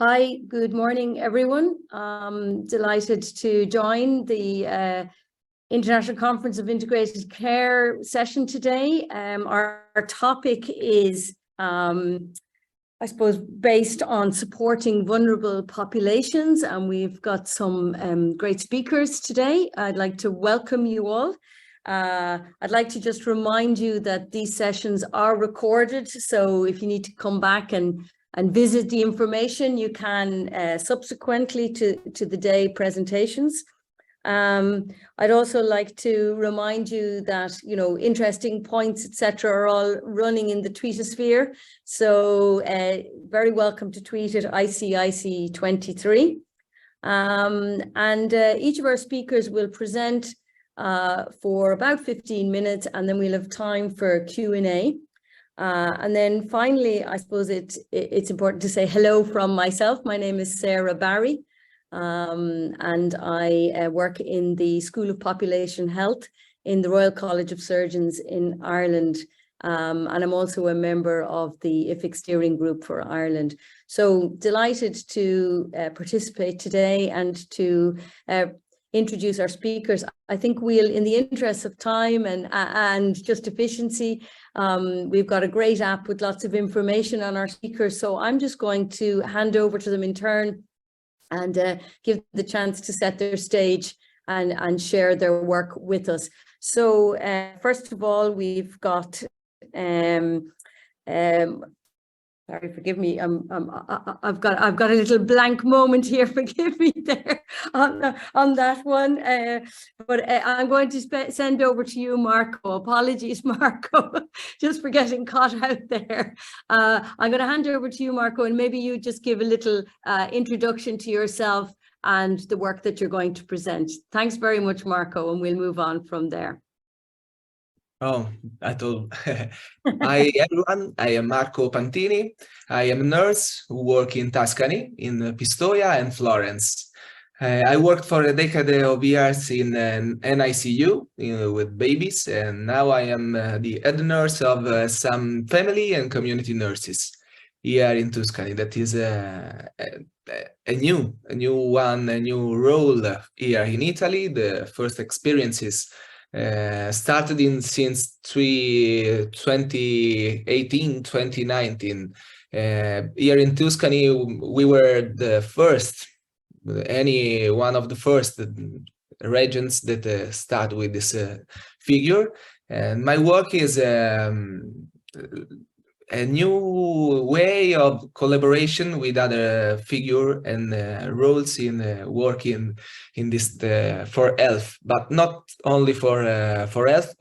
Hi, good morning, everyone. Delighted to join the International Conference of Integrated Care session today. Our topic is, I suppose, based on supporting vulnerable populations, and we've got some great speakers today. I'd like to welcome you all. I'd like to just remind you that these sessions are recorded, so if you need to come back and visit the information, you can subsequently to the day presentations. I'd also like to remind you that, interesting points, etc., are all running in the tweetosphere. So very welcome to tweet at ICIC23. Each of our speakers will present for about 15 minutes, and then we'll have time for Q&A. And then finally, I suppose it's important to say hello from myself. My name is Sarah Barry, and I work in the School of Population Health in the Royal College of Surgeons in Ireland. And I'm also a member of the IFIC steering group for Ireland. So delighted to participate today and to introduce our speakers. I think we'll, in the interest of time and just efficiency, we've got a great app with lots of information on our speakers. So I'm just going to hand over to them in turn and give them the chance to set their stage and share their work with us. So first of all, we've got sorry, forgive me. I've got a little blank moment here. Forgive me there on that one. But I'm going to send over to you, Marco. Apologies, Marco, just for getting caught out there. I'm going to hand over to you, Marco, and maybe you just give a little introduction to yourself and the work that you're going to present. Thanks very much, Marco, and we'll move on from there. Oh, Hi everyone, I am Marco Pantini. I am a nurse who works in Tuscany, in Pistoia and Florence. I worked for a decade of years in NICU with babies, and now I am the head nurse of some family and community nurses here in Tuscany. That is a new role here in Italy. The first experiences started since 2018, 2019. Here in Tuscany, we were the first, one of the first regions that start with this figure. And my work is a new way of collaboration with other figures and roles in working in this for health, but not only for health,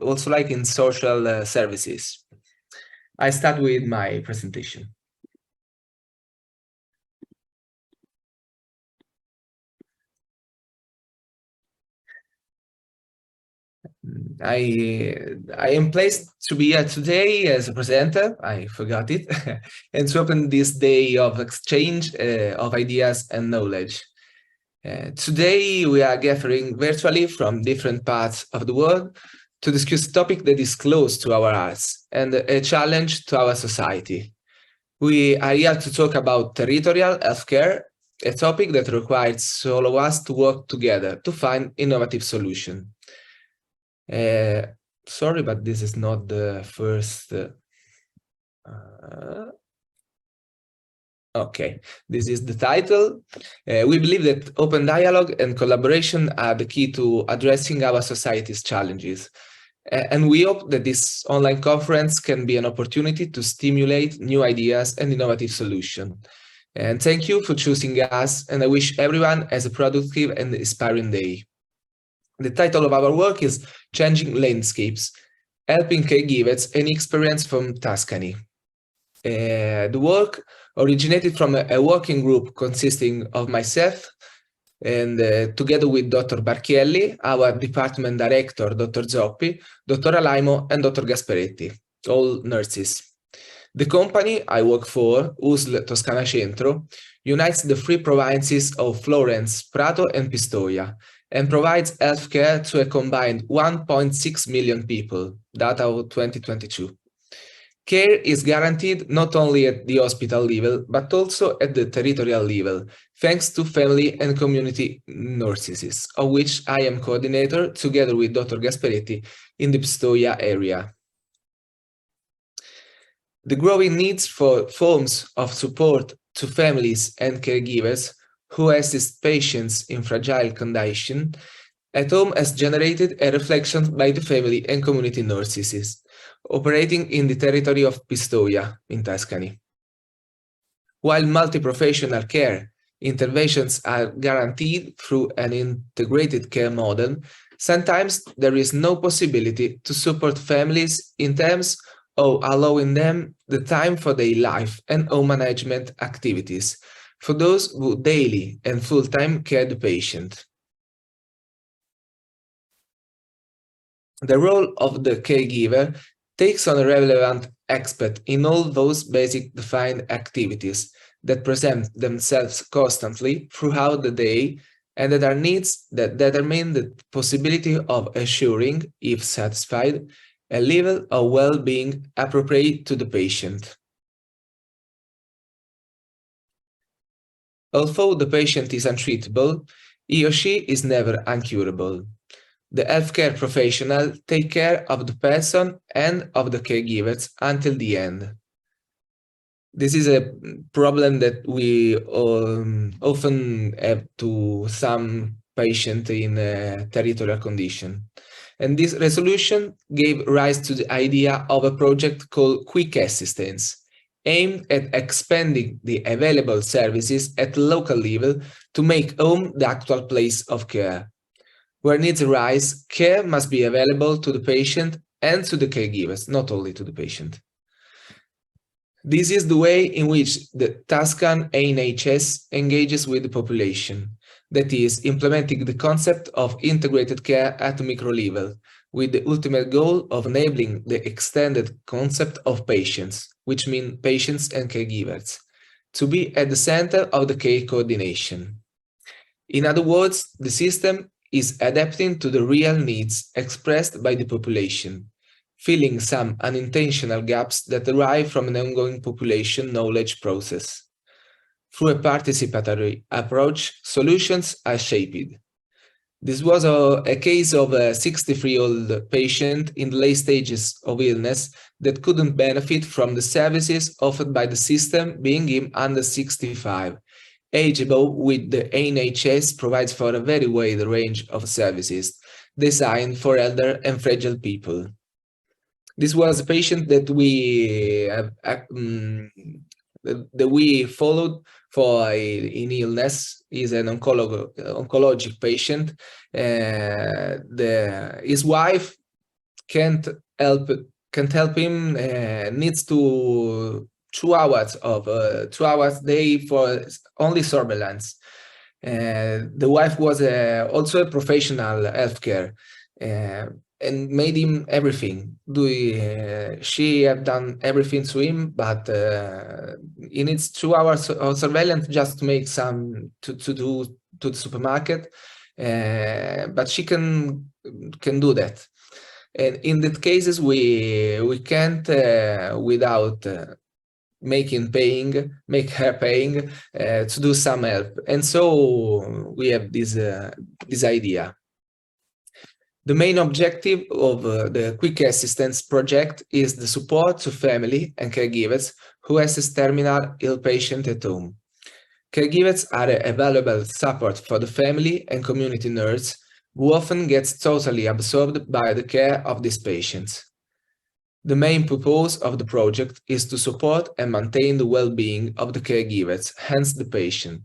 also like in social services. I start with my presentation. I am pleased to be here today as a presenter, I forgot it, and to open this day of exchange of ideas and knowledge. Today we are gathering virtually from different parts of the world to discuss a topic that is close to our hearts and a challenge to our society. We are here to talk about territorial healthcare, a topic that requires all of us to work together to find innovative solutions. Sorry, but this is not the first. Okay, this is the title. We believe that open dialogue and collaboration are the key to addressing our society's challenges. And we hope that this online conference can be an opportunity to stimulate new ideas and innovative solutions. And thank you for choosing us, and I wish everyone has a productive and inspiring day. The title of our work is Changing Landscapes, Helping Caregivers and Experience from Tuscany. The work originated from a working group consisting of myself and together with Dr. Barchielli, our department director, Dr. Zoppi, Dr. Alaimo, and Dr. Gasparetti, all nurses. The company I work for, Usl Toscana Centro, unites the three provinces of Florence, Prato, and Pistoia, and provides healthcare to a combined 1.6 million people, data of 2022. Care is guaranteed not only at the hospital level, but also at the territorial level, thanks to family and community nurses, of which I am coordinator together with Dr. Gasparetti in the Pistoia area. The growing needs for forms of support to families and caregivers who assist patients in fragile condition at home has generated a reflection by the family and community nurses operating in the territory of Pistoia in Tuscany. While multi-professional care interventions are guaranteed through an integrated care model, sometimes there is no possibility to support families in terms of allowing them the time for their life and home management activities for those who daily and full-time care the patient. The role of the caregiver takes on a relevant aspect in all those basic defined activities that present themselves constantly throughout the day and that are needs that determine the possibility of assuring, if satisfied, a level of well-being appropriate to the patient. Although the patient is untreatable, he or she is never uncurable. The healthcare professional take care of the person and of the caregivers until the end. This is a problem that we often have to some patient in a territorial condition. And this resolution gave rise to the idea of a project called Quick Assistance, aimed at expanding the available services at local level to make home the actual place of care. Where needs arise, care must be available to the patient and to the caregivers, not only to the patient. This is the way in which the Tuscan NHS engages with the population, that is, implementing the concept of integrated care at the micro level, with the ultimate goal of enabling the extended concept of patients, which mean patients and caregivers, to be at the center of the care coordination. In other words, the system is adapting to the real needs expressed by the population, filling some unintentional gaps that derive from an ongoing population knowledge process. Through a participatory approach, solutions are shaped. This was a case of a 63-year-old patient in the late stages of illness that couldn't benefit from the services offered by the system, being him under 65. Age above which the NHS provides for a very wide range of services designed for elder and fragile people. This was a patient that we followed for in illness. He's an oncologic patient. His wife can't help him. Needs to 2 hours of 2 hours a day for only surveillance. The wife was also a professional healthcare and made him everything. She have done everything to him, but he needs 2 hours of surveillance just to make some to do to the supermarket. But she can do that. And in that cases, we can't without make her paying to do some help, and so we have this idea. The main objective of the Quick Assistance project is the support to family and caregivers who assist terminal ill patient at home. Caregivers are a valuable support for the family and community nurse who often gets totally absorbed by the care of these patients. The main purpose of the project is to support and maintain the well-being of the caregivers, hence the patient,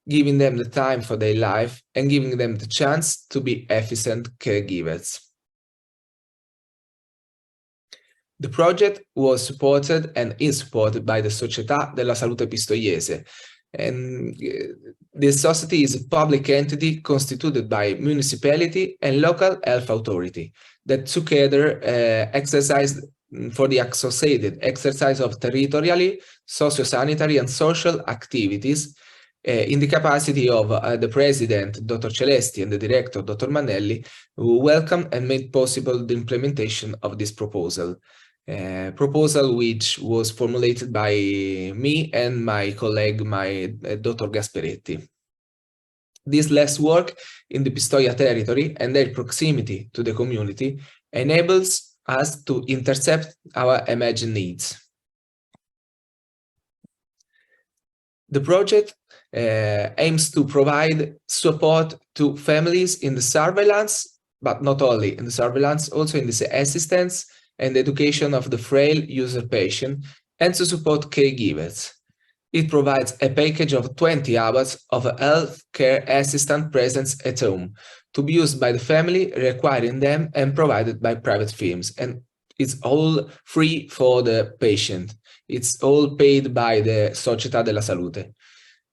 giving them the time for their life and giving them the chance to be efficient caregivers. The project was supported and is supported by the Società della Salute Pistoiese, and this society is a public entity constituted by municipality and local health authority that together exercise for the associated exercise of territorially, socio-sanitary and social activities in the capacity of the president, Dr. Celesti, and the director, Dr. Manelli, who welcomed and made possible the implementation of this proposal. proposal which was formulated by me and my colleague, Dr. Gasperetti. This less work in the Pistoia territory and their proximity to the community enables us to intercept our imagined needs. The project aims to provide support to families in the surveillance, but not only in the surveillance, also in the assistance and education of the frail user patient, and to support caregivers. It provides a package of 20 hours of healthcare assistant presence at home to be used by the family requiring them and provided by private firms. And it's all free for the patient. It's all paid by the Società della Salute.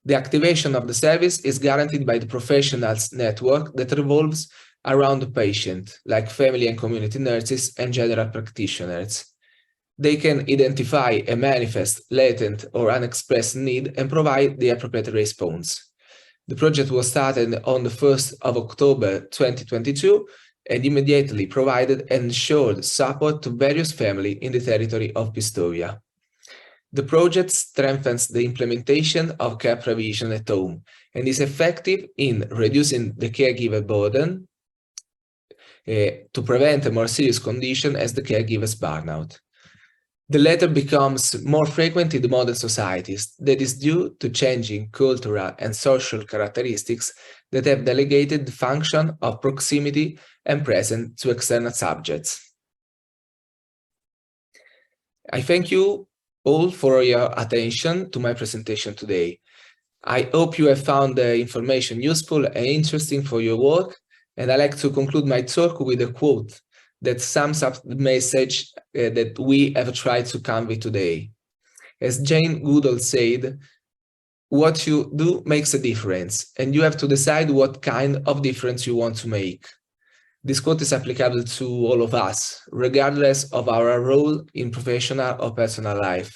The activation of the service is guaranteed by the professionals network that revolves around the patient, like family and community nurses and general practitioners. They can identify a manifest, latent, or unexpressed need and provide the appropriate response. The project was started on the 1st of October 2022 and immediately provided and ensured support to various families in the territory of Pistoia. The project strengthens the implementation of care provision at home and is effective in reducing the caregiver burden to prevent a more serious condition as the caregiver's burnout. The latter becomes more frequent in the modern societies. That is due to changing cultural and social characteristics that have delegated the function of proximity and presence to external subjects. I thank you all for your attention to my presentation today. I hope you have found the information useful and interesting for your work, and I'd like to conclude my talk with a quote that sums up the message that we have tried to convey today. As Jane Goodall said, what you do makes a difference, and you have to decide what kind of difference you want to make. This quote is applicable to all of us, regardless of our role in professional or personal life.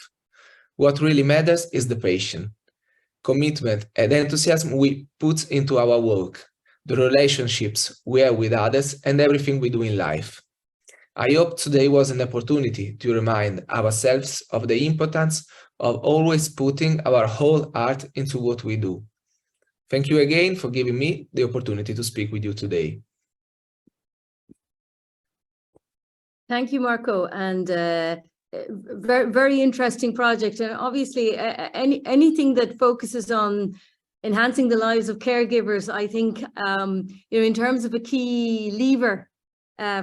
What really matters is the passion, commitment, and enthusiasm we put into our work, the relationships we have with others, and everything we do in life. I hope today was an opportunity to remind ourselves of the importance of always putting our whole heart into what we do. Thank you again for giving me the opportunity to speak with you today. Thank you, Marco, and very, very interesting project. And obviously, anything that focuses on enhancing the lives of caregivers, I think, in terms of a key lever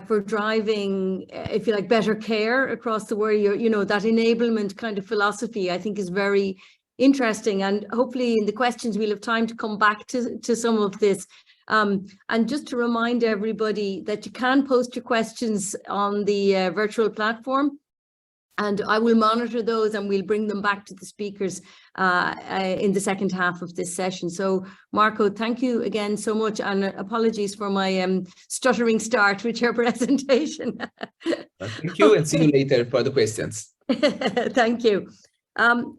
for driving, if you like, better care across the world, that enablement kind of philosophy, I think, is very interesting. And hopefully in the questions, we'll have time to come back to some of this. And just to remind everybody that you can post your questions on the virtual platform, and I will monitor those and we'll bring them back to the speakers in the second half of this session. So Marco, thank you again so much, and apologies for my stuttering start with your presentation. Thank you, and see you later for the questions. Thank you.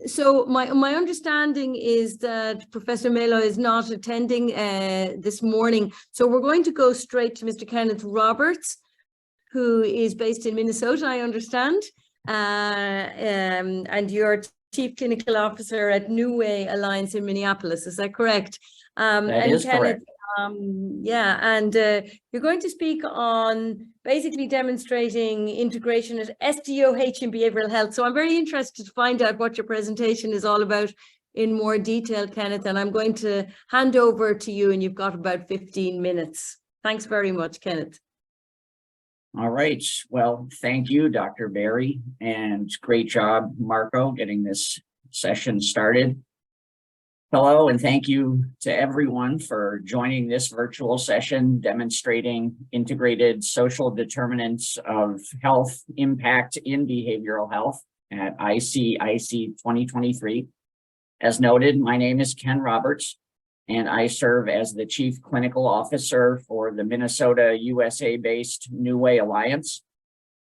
So my understanding is that Professor Maillet is not attending this morning. So we're going to go straight to Mr. Kenneth Roberts, who is based in Minnesota, I understand. And you're Chief Clinical Officer at NUWAY Alliance in Minneapolis. Is that correct? That is Kenneth, correct. You're going to speak on basically demonstrating integration at SDoH in behavioral health. So I'm very interested to find out what your presentation is all about in more detail, Kenneth, and I'm going to hand over to you, and you've got about 15 minutes. Thanks very much, Kenneth. All right. Well, thank you, Dr. Berry, and great job, Marco, getting this session started. Hello, and thank you to everyone for joining this virtual session demonstrating integrated social determinants of health impact in behavioral health at ICIC 2023. As noted, my name is Ken Roberts, and I serve as the Chief Clinical Officer for the Minnesota, USA-based NUWAY Alliance.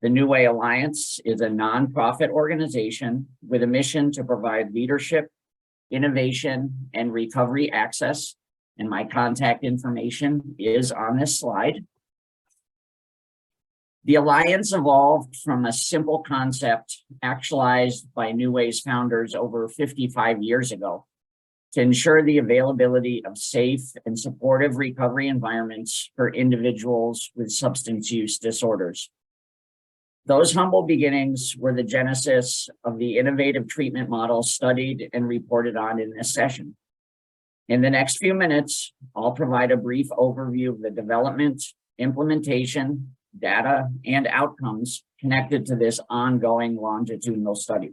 The NUWAY Alliance is a nonprofit organization with a mission to provide leadership, innovation, and recovery access, and my contact information is on this slide. The Alliance evolved from a simple concept actualized by NUWAY's founders over 55 years ago to ensure the availability of safe and supportive recovery environments for individuals with substance use disorders. Those humble beginnings were the genesis of the innovative treatment model studied and reported on in this session. In the next few minutes, I'll provide a brief overview of the development, implementation, data, and outcomes connected to this ongoing longitudinal study.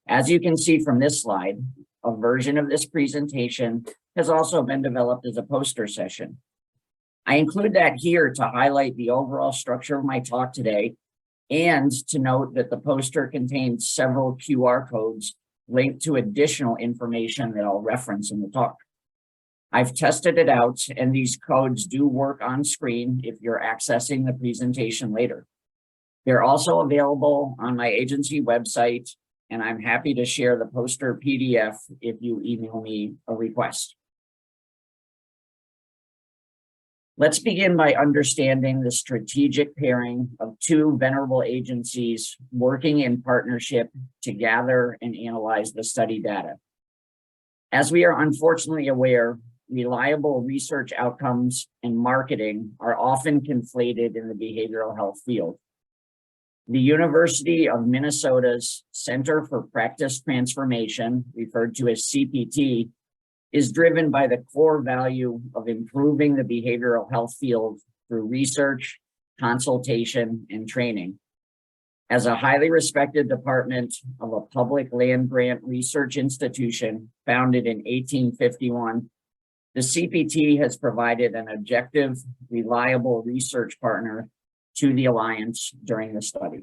As you can see from this slide, a version of this presentation has also been developed as a poster session. I include that here to highlight the overall structure of my talk today and to note that the poster contains several QR codes linked to additional information that I'll reference in the talk. I've tested it out, and these codes do work on screen if you're accessing the presentation later. They're also available on my agency website, and I'm happy to share the poster PDF if you email me a request. Let's begin by understanding the strategic pairing of two venerable agencies working in partnership to gather and analyze the study data. As we are unfortunately aware, reliable research outcomes and marketing are often conflated in the behavioral health field. The University of Minnesota's Center for Practice Transformation, referred to as CPT, is driven by the core value of improving the behavioral health field through research, consultation, and training. As a highly respected department of a public land-grant research institution founded in 1851, the CPT has provided an objective, reliable research partner to the Alliance during the study.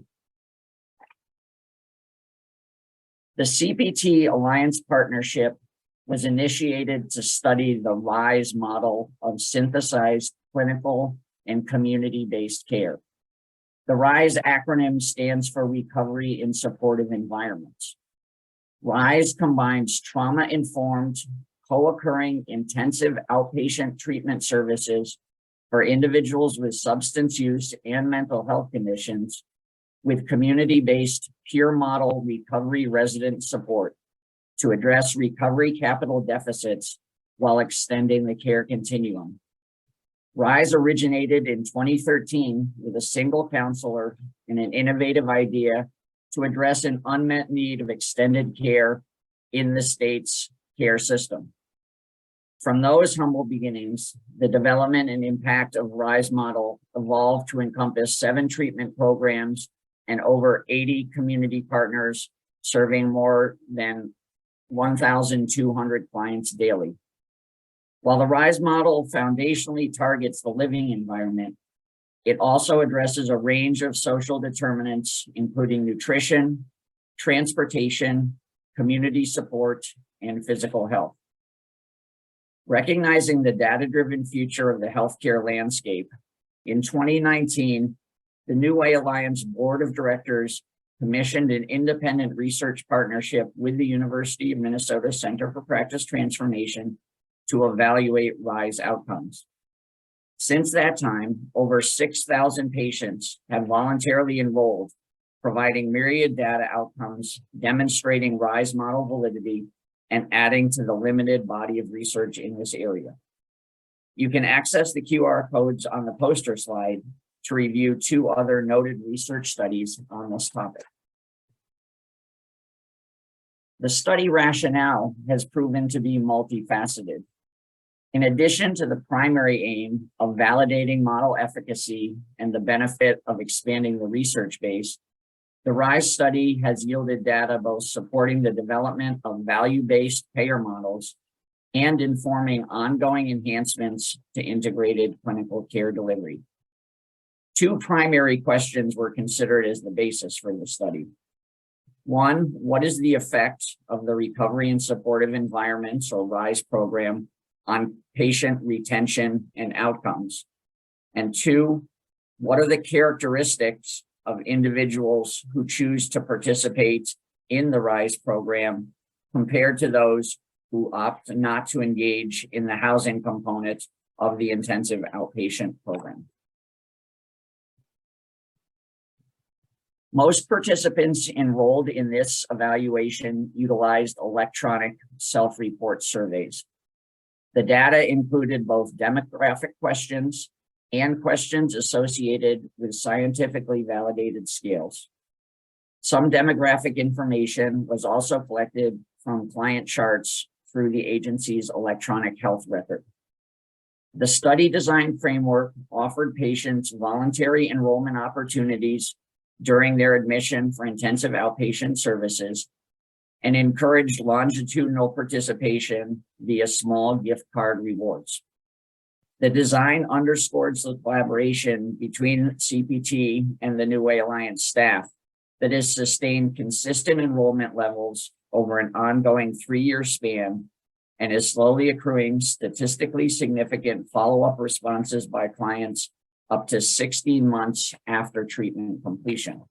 The CPT Alliance partnership was initiated to study the RISE model of synthesized clinical and community-based care. The RISE acronym stands for Recovery in Supportive Environments. RISE combines trauma-informed, co-occurring intensive outpatient treatment services for individuals with substance use and mental health conditions with community-based peer model recovery resident support to address recovery capital deficits while extending the care continuum. RISE originated in 2013 with a single counselor and an innovative idea to address an unmet need of extended care in the state's care system. From those humble beginnings, the development and impact of RISE model evolved to encompass 7 treatment programs and over 80 community partners serving more than 1,200 clients daily. While the RISE model foundationally targets the living environment, it also addresses a range of social determinants, including nutrition, transportation, community support, and physical health. Recognizing the data-driven future of the healthcare landscape, in 2019, the NUWAY Alliance Board of Directors commissioned an independent research partnership with the University of Minnesota Center for Practice Transformation to evaluate RISE outcomes. Since that time, over 6,000 patients have voluntarily enrolled, providing myriad data outcomes, demonstrating RISE model validity, and adding to the limited body of research in this area. You can access the QR codes on the poster slide to review 2 other noted research studies on this topic. The study rationale has proven to be multifaceted. In addition to the primary aim of validating model efficacy and the benefit of expanding the research base, the RISE study has yielded data both supporting the development of value-based payer models and informing ongoing enhancements to integrated clinical care delivery. 2 primary questions were considered as the basis for the study. 1, what is the effect of the Recovery and Supportive Environments, or RISE program, on patient retention and outcomes? And 2, what are the characteristics of individuals who choose to participate in the RISE program compared to those who opt not to engage in the housing component of the intensive outpatient program? Most participants enrolled in this evaluation utilized electronic self-report surveys. The data included both demographic questions and questions associated with scientifically validated scales. Some demographic information was also collected from client charts through the agency's electronic health record. The study design framework offered patients voluntary enrollment opportunities during their admission for intensive outpatient services and encouraged longitudinal participation via small gift card rewards. The design underscores the collaboration between CPT and the NUWAY Alliance staff that has sustained consistent enrollment levels over an ongoing 3-year span and is slowly accruing statistically significant follow-up responses by clients up to 16 months after treatment completion.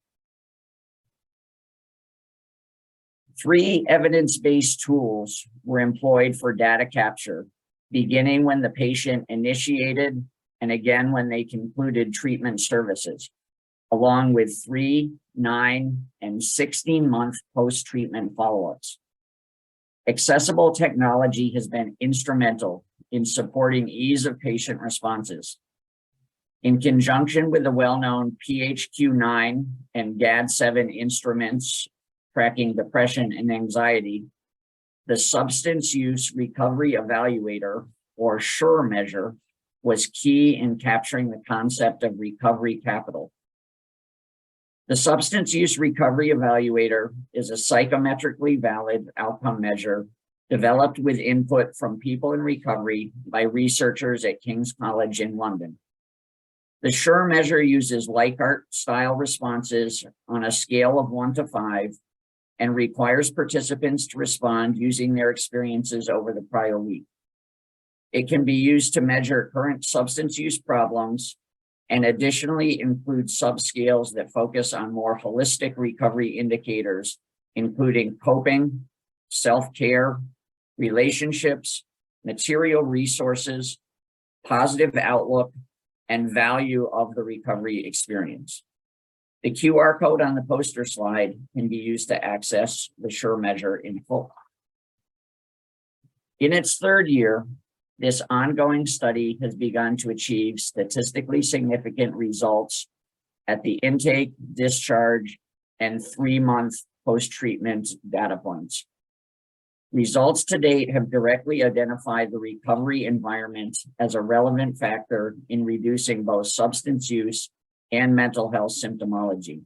3 evidence-based tools were employed for data capture, beginning when the patient initiated and again when they concluded treatment services, along with 3, 9, and 16-month post-treatment follow-ups. Accessible technology has been instrumental in supporting ease of patient responses. In conjunction with the well-known PHQ-9 and GAD-7 instruments tracking depression and anxiety, the Substance Use Recovery Evaluator, or SURE measure, was key in capturing the concept of recovery capital. The Substance Use Recovery Evaluator is a psychometrically valid outcome measure developed with input from people in recovery by researchers at King's College in London. The SURE measure uses Likert-style responses on a scale of 1 to 5 and requires participants to respond using their experiences over the prior week. It can be used to measure current substance use problems and additionally include subscales that focus on more holistic recovery indicators, including coping, self-care, relationships, material resources, positive outlook, and value of the recovery experience. The QR code on the poster slide can be used to access the SURE measure in full. In its 3rd year, this ongoing study has begun to achieve statistically significant results at the intake, discharge, and 3-month post-treatment data points. Results to date have directly identified the recovery environment as a relevant factor in reducing both substance use and mental health symptomology.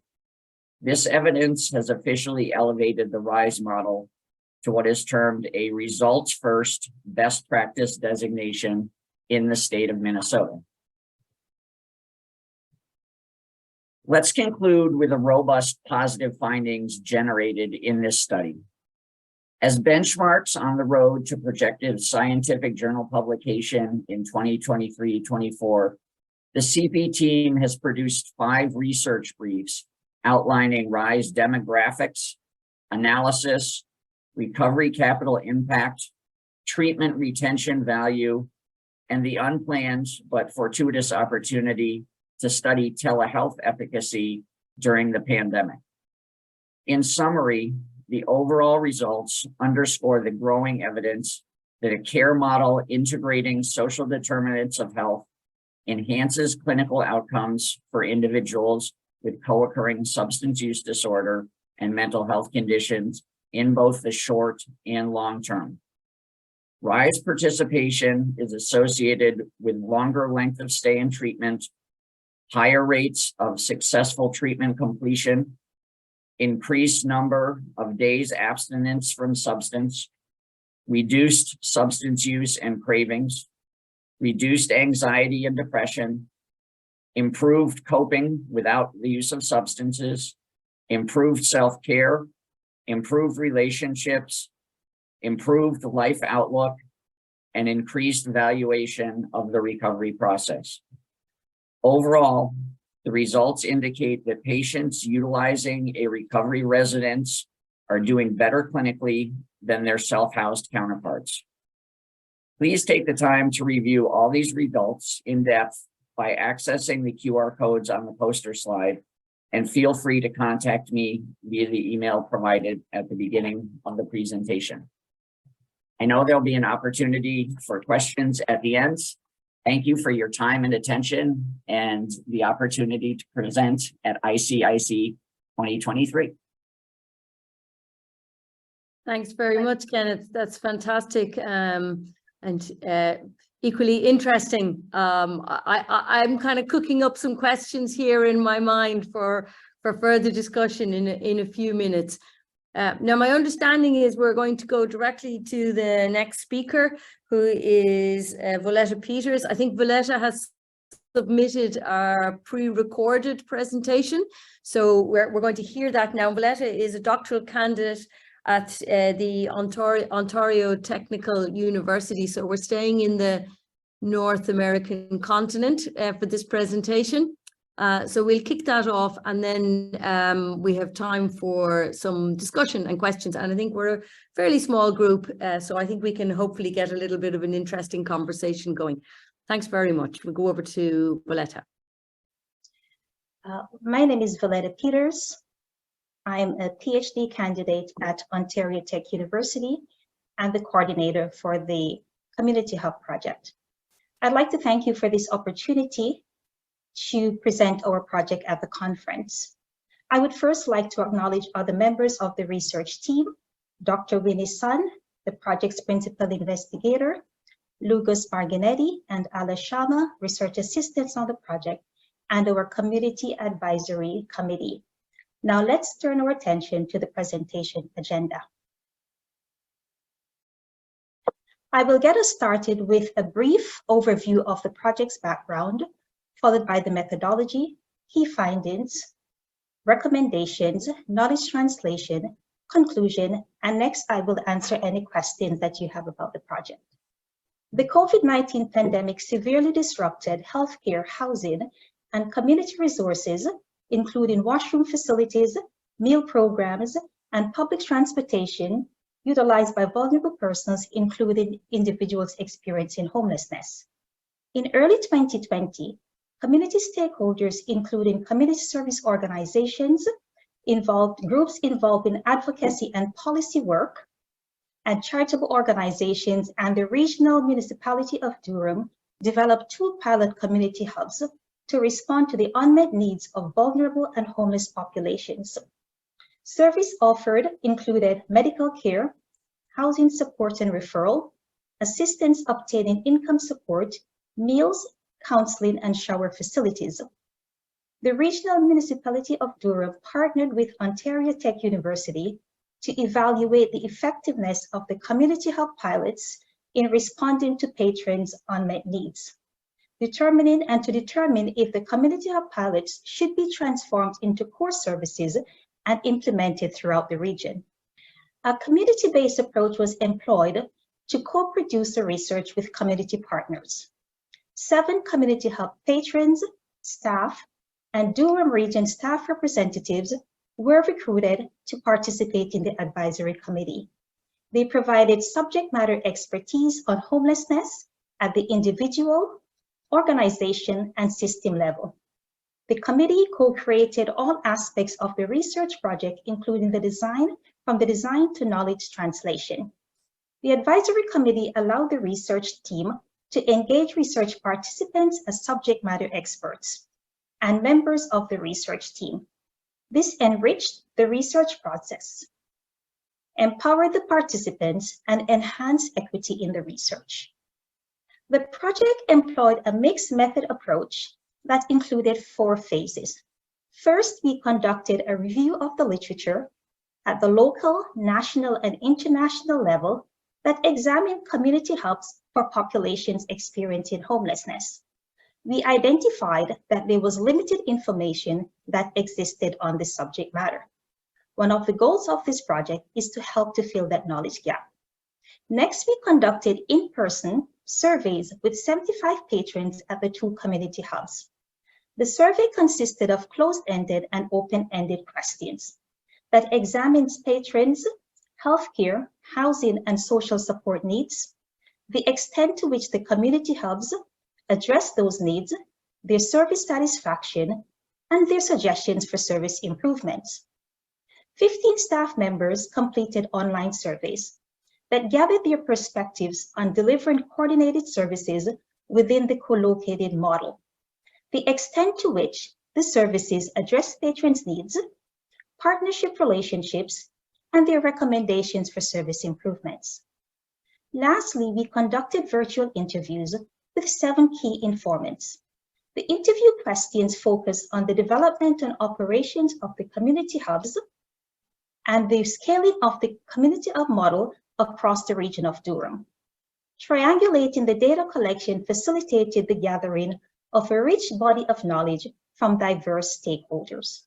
This evidence has officially elevated the RISE model to what is termed a results-first best practice designation in the state of Minnesota. Let's conclude with the robust positive findings generated in this study. As benchmarks on the road to projected scientific journal publication in 2023-24, the CP team has produced 5 research briefs outlining RISE demographics, analysis, recovery capital impact, treatment retention value, and the unplanned but fortuitous opportunity to study telehealth efficacy during the pandemic. In summary, the overall results underscore the growing evidence that a care model integrating social determinants of health enhances clinical outcomes for individuals with co-occurring substance use disorder and mental health conditions in both the short and long term. RISE participation is associated with longer length of stay in treatment, higher rates of successful treatment completion, increased number of days abstinence from substance, reduced substance use and cravings, reduced anxiety and depression, improved coping without the use of substances, improved self-care, improved relationships, improved life outlook, and increased valuation of the recovery process. Overall, the results indicate that patients utilizing a recovery residence are doing better clinically than their self-housed counterparts. Please take the time to review all these results in depth by accessing the QR codes on the poster slide and feel free to contact me via the email provided at the beginning of the presentation. I know there'll be an opportunity for questions at the end. Thank you for your time and attention and the opportunity to present at ICIC 2023. Thanks very much, Kenneth. That's fantastic and equally interesting. I'm kind of cooking up some questions here in my mind for further discussion in a few minutes. Now, my understanding is we're going to go directly to the next speaker, who is Volletta Peters. I think Volletta has submitted our pre-recorded presentation, so we're going to hear that now. Volletta is a doctoral candidate at the Ontario Technical University, so we're staying in the North American continent for this presentation. So we'll kick that off, and then we have time for some discussion and questions. And I think we're a fairly small group, so I think we can hopefully get a little bit of an interesting conversation going. Thanks very much. We'll go over to Volletta. My name is Volletta Peters. I'm a PhD candidate at Ontario Tech University and the coordinator for the Community Hub project. I'd like to thank you for this opportunity to present our project at the conference. I would first like to acknowledge other members of the research team, Dr. Winnie Sun, the project's principal investigator, Lugos Marginetti and Ala Sharma, research assistants on the project, and our community advisory committee. Now let's turn our attention to the presentation agenda. I will get us started with a brief overview of the project's background, followed by the methodology, key findings, recommendations, knowledge translation, conclusion, and next I will answer any questions that you have about the project. The COVID-19 pandemic severely disrupted healthcare, housing, and community resources, including washroom facilities, meal programs, and public transportation utilized by vulnerable persons, including individuals experiencing homelessness. In early 2020, community stakeholders, including community service organizations, groups involved in advocacy and policy work, and charitable organizations and the regional municipality of Durham developed 2 pilot community hubs to respond to the unmet needs of vulnerable and homeless populations. Service offered included medical care, housing support and referral, assistance obtaining income support, meals, counseling, and shower facilities. The regional municipality of Durham partnered with Ontario Tech University to evaluate the effectiveness of the community hub pilots in responding to patrons' unmet needs, to determine if the community hub pilots should be transformed into core services and implemented throughout the region. A community-based approach was employed to co-produce the research with community partners. 7 community hub patrons, staff, and Durham region staff representatives were recruited to participate in the advisory committee. They provided subject matter expertise on homelessness at the individual, organization, and system level. The committee co-created all aspects of the research project, including from the design to knowledge translation. The advisory committee allowed the research team to engage research participants as subject matter experts and members of the research team. This enriched the research process, empowered the participants, and enhanced equity in the research. The project employed a mixed method approach that included 4 phases. First, we conducted a review of the literature at the local, national, and international level that examined community hubs for populations experiencing homelessness. We identified that there was limited information that existed on this subject matter. One of the goals of this project is to help to fill that knowledge gap. Next, we conducted in-person surveys with 75 patrons at the 2 community hubs. The survey consisted of closed-ended and open-ended questions that examines patrons' healthcare, housing, and social support needs, the extent to which the community hubs address those needs, their service satisfaction, and their suggestions for service improvements. 15 staff members completed online surveys that gathered their perspectives on delivering coordinated services within the co-located model, the extent to which the services address patrons' needs, partnership relationships, and their recommendations for service improvements. Lastly, we conducted virtual interviews with 7 key informants. The interview questions focus on the development and operations of the community hubs and the scaling of the community hub model across the region of Durham. Triangulating the data collection facilitated the gathering of a rich body of knowledge from diverse stakeholders.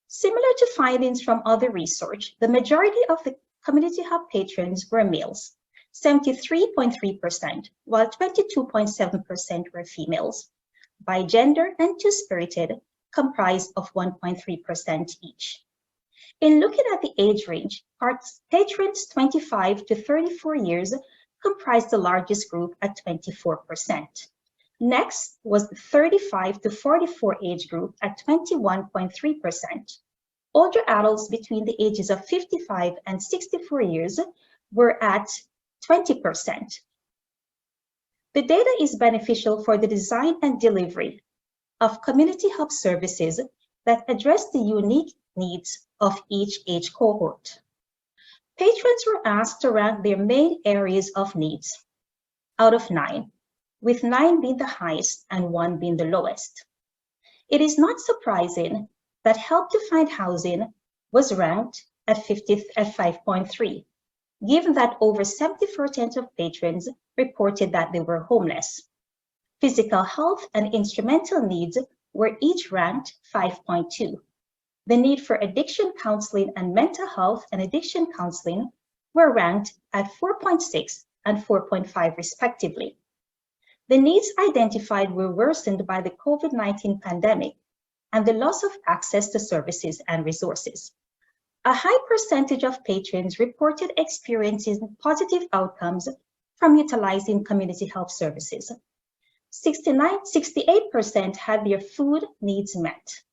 Similar to findings from other research, the majority of the community hub patrons were males, 73.3%, while 22.7% were females. By gender and two-spirited, comprised of 1.3% each. In looking at the age range, patrons 25 to 34 years comprised the largest group at 24%. Next was the 35 to 44 age group at 21.3%. Older adults between the ages of 55 and 64 years were at 20%. The data is beneficial for the design and delivery of community hub services that address the unique needs of each age cohort. Patrons were asked to rank their main areas of needs out of 9, with 9 being the highest and 1 being the lowest. It is not surprising that help to find housing was ranked at 5.3, given that over 70% of patrons reported that they were homeless. Physical health and instrumental needs were each ranked 5.2. The need for addiction counseling and mental health and addiction counseling were ranked at 4.6 and 4.5 respectively. The needs identified were worsened by the COVID-19 pandemic and the loss of access to services and resources. A high percentage of patrons reported experiencing positive outcomes from utilizing community health services. 68% had their food needs met.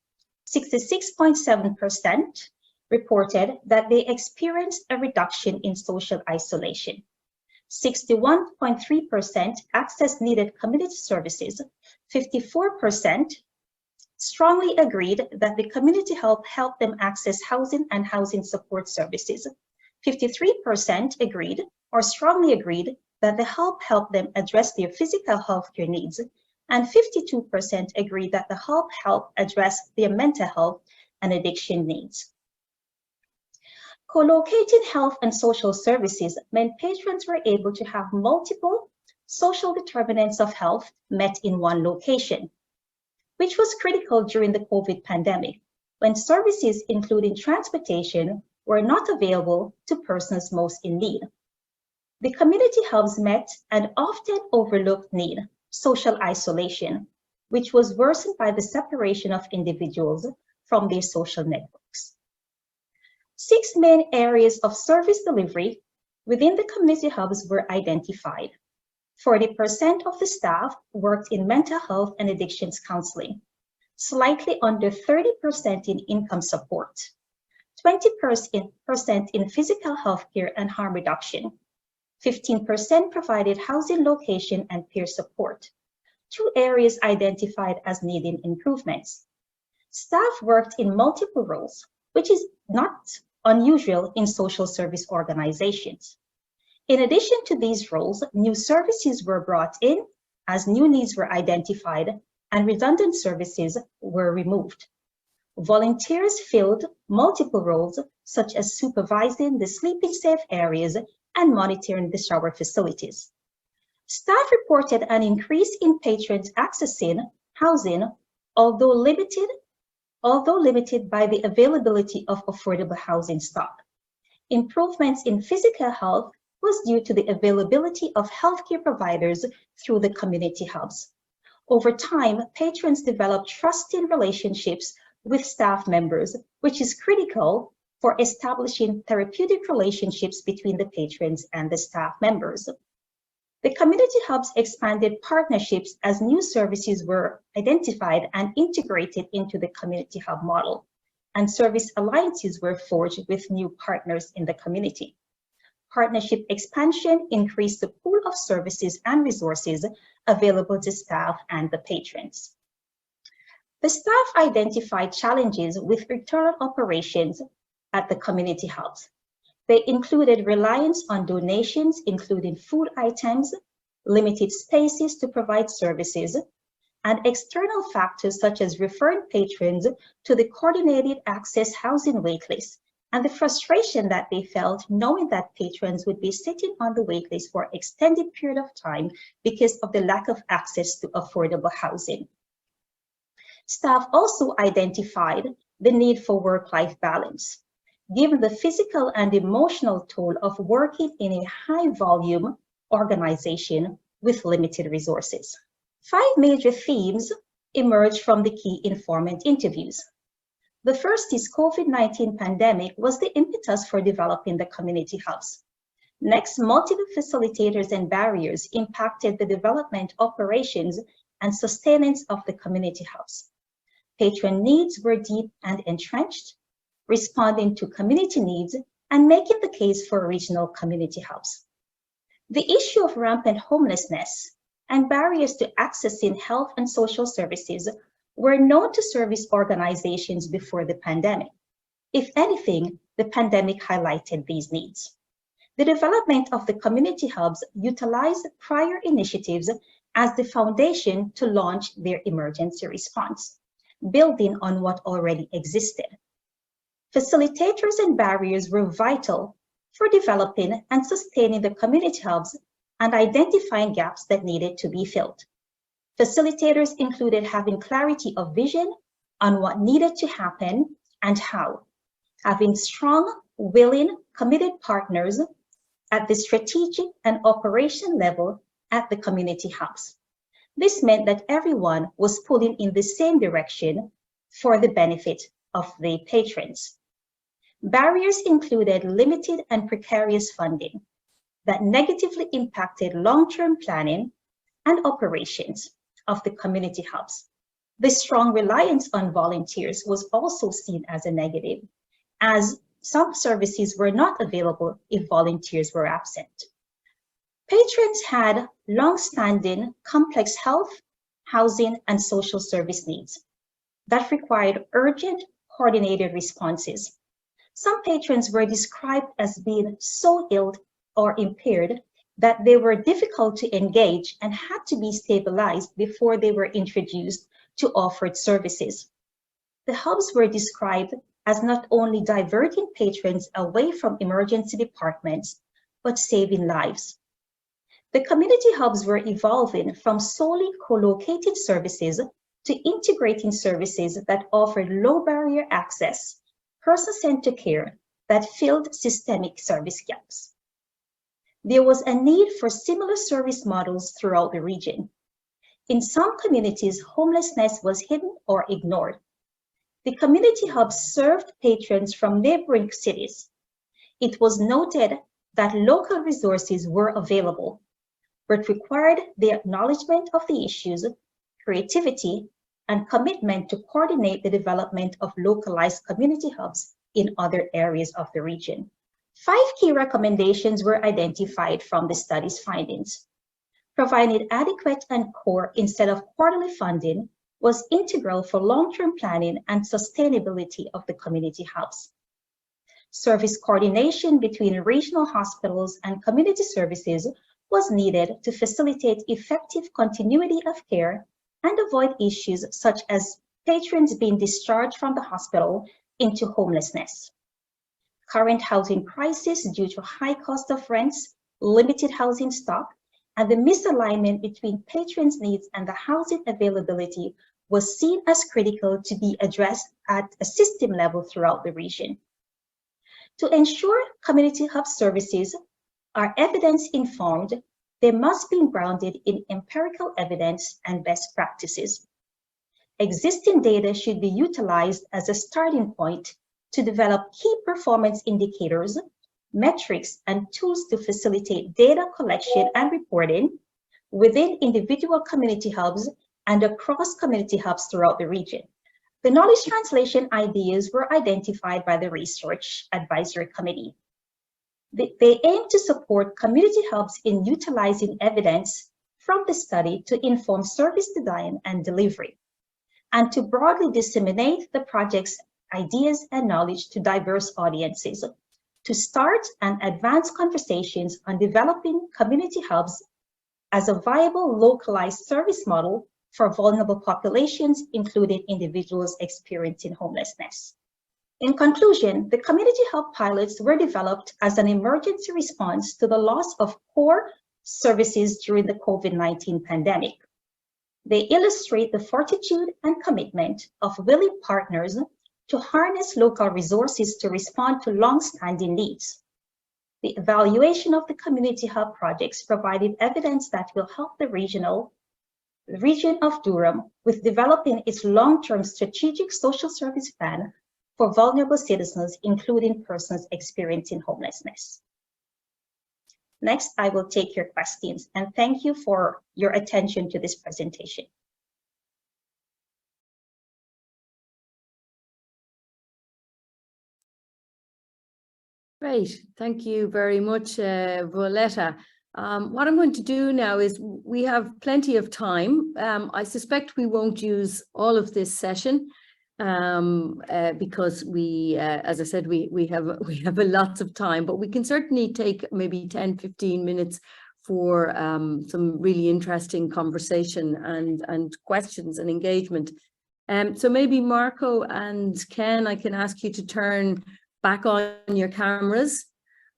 66.7% reported that they experienced a reduction in social isolation. 61.3% accessed needed community services. 54% strongly agreed that the community help helped them access housing and housing support services. 53% agreed or strongly agreed that the help helped them address their physical health care needs, and 52% agreed that the help helped address their mental health and addiction needs. Co-locating health and social services meant patrons were able to have multiple social determinants of health met in one location, which was critical during the COVID pandemic, when services including transportation were not available to persons most in need. The community hubs met an often overlooked need, social isolation, which was worsened by the separation of individuals from their social networks. 6 main areas of service delivery within the community hubs were identified. 40% of the staff worked in mental health and addictions counseling, slightly under 30% in income support, 20% in physical health care and harm reduction, 15% provided housing location and peer support, 2 areas identified as needing improvements. Staff worked in multiple roles, which is not unusual in social service organizations. In addition to these roles, new services were brought in as new needs were identified and redundant services were removed. Volunteers filled multiple roles, such as supervising the sleeping safe areas and monitoring the shower facilities. Staff reported an increase in patrons accessing housing, although limited by the availability of affordable housing stock. Improvements in physical health was due to the availability of healthcare providers through the community hubs. Over time, patrons developed trusting relationships with staff members, which is critical for establishing therapeutic relationships between the patrons and the staff members. The community hubs expanded partnerships as new services were identified and integrated into the community hub model, and service alliances were forged with new partners in the community. Partnership expansion increased the pool of services and resources available to staff and the patrons. The staff identified challenges with internal operations at the community hubs. They included reliance on donations, including food items, limited spaces to provide services, and external factors such as referring patrons to the coordinated access housing waitlist, and the frustration that they felt knowing that patrons would be sitting on the waitlist for an extended period of time because of the lack of access to affordable housing. Staff also identified the need for work-life balance, given the physical and emotional toll of working in a high-volume organization with limited resources. 5 major themes emerged from the key informant interviews. The first is COVID-19 pandemic was the impetus for developing the community hubs. Next, multiple facilitators and barriers impacted the development, operations, and sustenance of the community hubs. Patron needs were deep and entrenched, responding to community needs and making the case for regional community hubs. The issue of rampant homelessness and barriers to accessing health and social services were known to service organizations before the pandemic. If anything, the pandemic highlighted these needs. The development of the community hubs utilized prior initiatives as the foundation to launch their emergency response, building on what already existed. Facilitators and barriers were vital for developing and sustaining the community hubs and identifying gaps that needed to be filled. Facilitators included having clarity of vision on what needed to happen and how, having strong, willing, committed partners at the strategic and operation level at the community hubs. This meant that everyone was pulling in the same direction for the benefit of the patrons. Barriers included limited and precarious funding that negatively impacted long-term planning and operations of the community hubs. The strong reliance on volunteers was also seen as a negative, as some services were not available if volunteers were absent. Patrons had long-standing complex health, housing, and social service needs that required urgent, coordinated responses. Some patrons were described as being so ill or impaired that they were difficult to engage and had to be stabilized before they were introduced to offered services. The hubs were described as not only diverting patrons away from emergency departments, but saving lives. The community hubs were evolving from solely co-located services to integrating services that offered low barrier access, person-centered care that filled systemic service gaps. There was a need for similar service models throughout the region. In some communities, homelessness was hidden or ignored. The community hubs served patrons from neighboring cities. It was noted that local resources were available, but required the acknowledgement of the issues, creativity, and commitment to coordinate the development of localized community hubs in other areas of the region. 5 key recommendations were identified from the study's findings. Providing adequate and core instead of quarterly funding was integral for long-term planning and sustainability of the community hubs. Service coordination between regional hospitals and community services was needed to facilitate effective continuity of care and avoid issues such as patrons being discharged from the hospital into homelessness. Current housing crisis due to high cost of rents, limited housing stock, and the misalignment between patrons' needs and the housing availability was seen as critical to be addressed at a system level throughout the region. To ensure community hub services are evidence-informed, they must be grounded in empirical evidence and best practices. Existing data should be utilized as a starting point to develop key performance indicators metrics, and tools to facilitate data collection and reporting within individual community hubs and across community hubs throughout the region. The knowledge translation ideas were identified by the Research Advisory Committee. They aim to support community hubs in utilizing evidence from the study to inform service design and delivery, and to broadly disseminate the project's ideas and knowledge to diverse audiences, to start and advance conversations on developing community hubs as a viable localized service model for vulnerable populations, including individuals experiencing homelessness. In conclusion, the community hub pilots were developed as an emergency response to the loss of core services during the COVID-19 pandemic. They illustrate the fortitude and commitment of willing partners to harness local resources to respond to long-standing needs. The evaluation of the community hub projects provided evidence that will help the region of Durham with developing its long-term strategic social service plan for vulnerable citizens, including persons experiencing homelessness. Next, I will take your questions, and thank you for your attention to this presentation. Great, thank you very much, Volletta. What I'm going to do now is we have plenty of time. I suspect we won't use all of this session because we, as I said, we have a lots of time, but we can certainly take maybe 10-15 minutes for some really interesting conversation and questions and engagement. So maybe Marco and Ken, I can ask you to turn back on your cameras.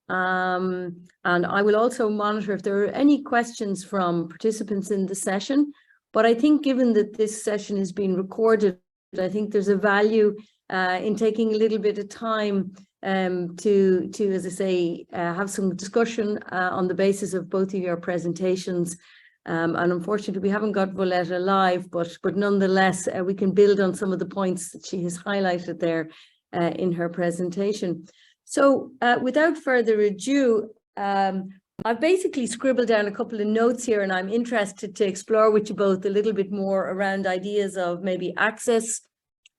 And I will also monitor if there are any questions from participants in the session. But I think given that this session is being recorded, I think there's a value in taking a little bit of time to, as I say, have some discussion on the basis of both of your presentations. And unfortunately, we haven't got Volletta live, but nonetheless, we can build on some of the points that she has highlighted there in her presentation. So without further ado, I've basically scribbled down a couple of notes here, and I'm interested to explore with you both a little bit more around ideas of maybe access,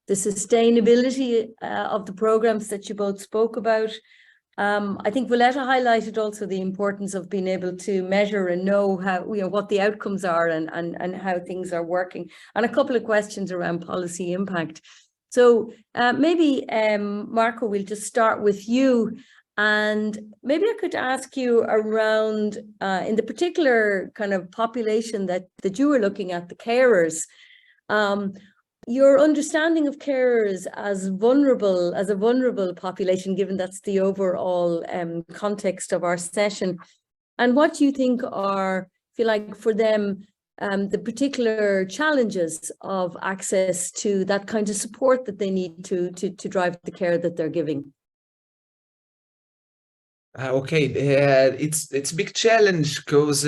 the sustainability of the programs that you both spoke about. I think Volletta highlighted also the importance of being able to measure and know how, what the outcomes are and how things are working, and a couple of questions around policy impact. So maybe, Marco, we'll just start with you, and maybe I could ask you around, in the particular kind of population that you were looking at, the carers, your understanding of carers as a vulnerable population, given that's the overall context of our session, and what you think are, if you like, for them, the particular challenges of access to that kind of support that they need to drive the care that they're giving. Okay, it's a big challenge because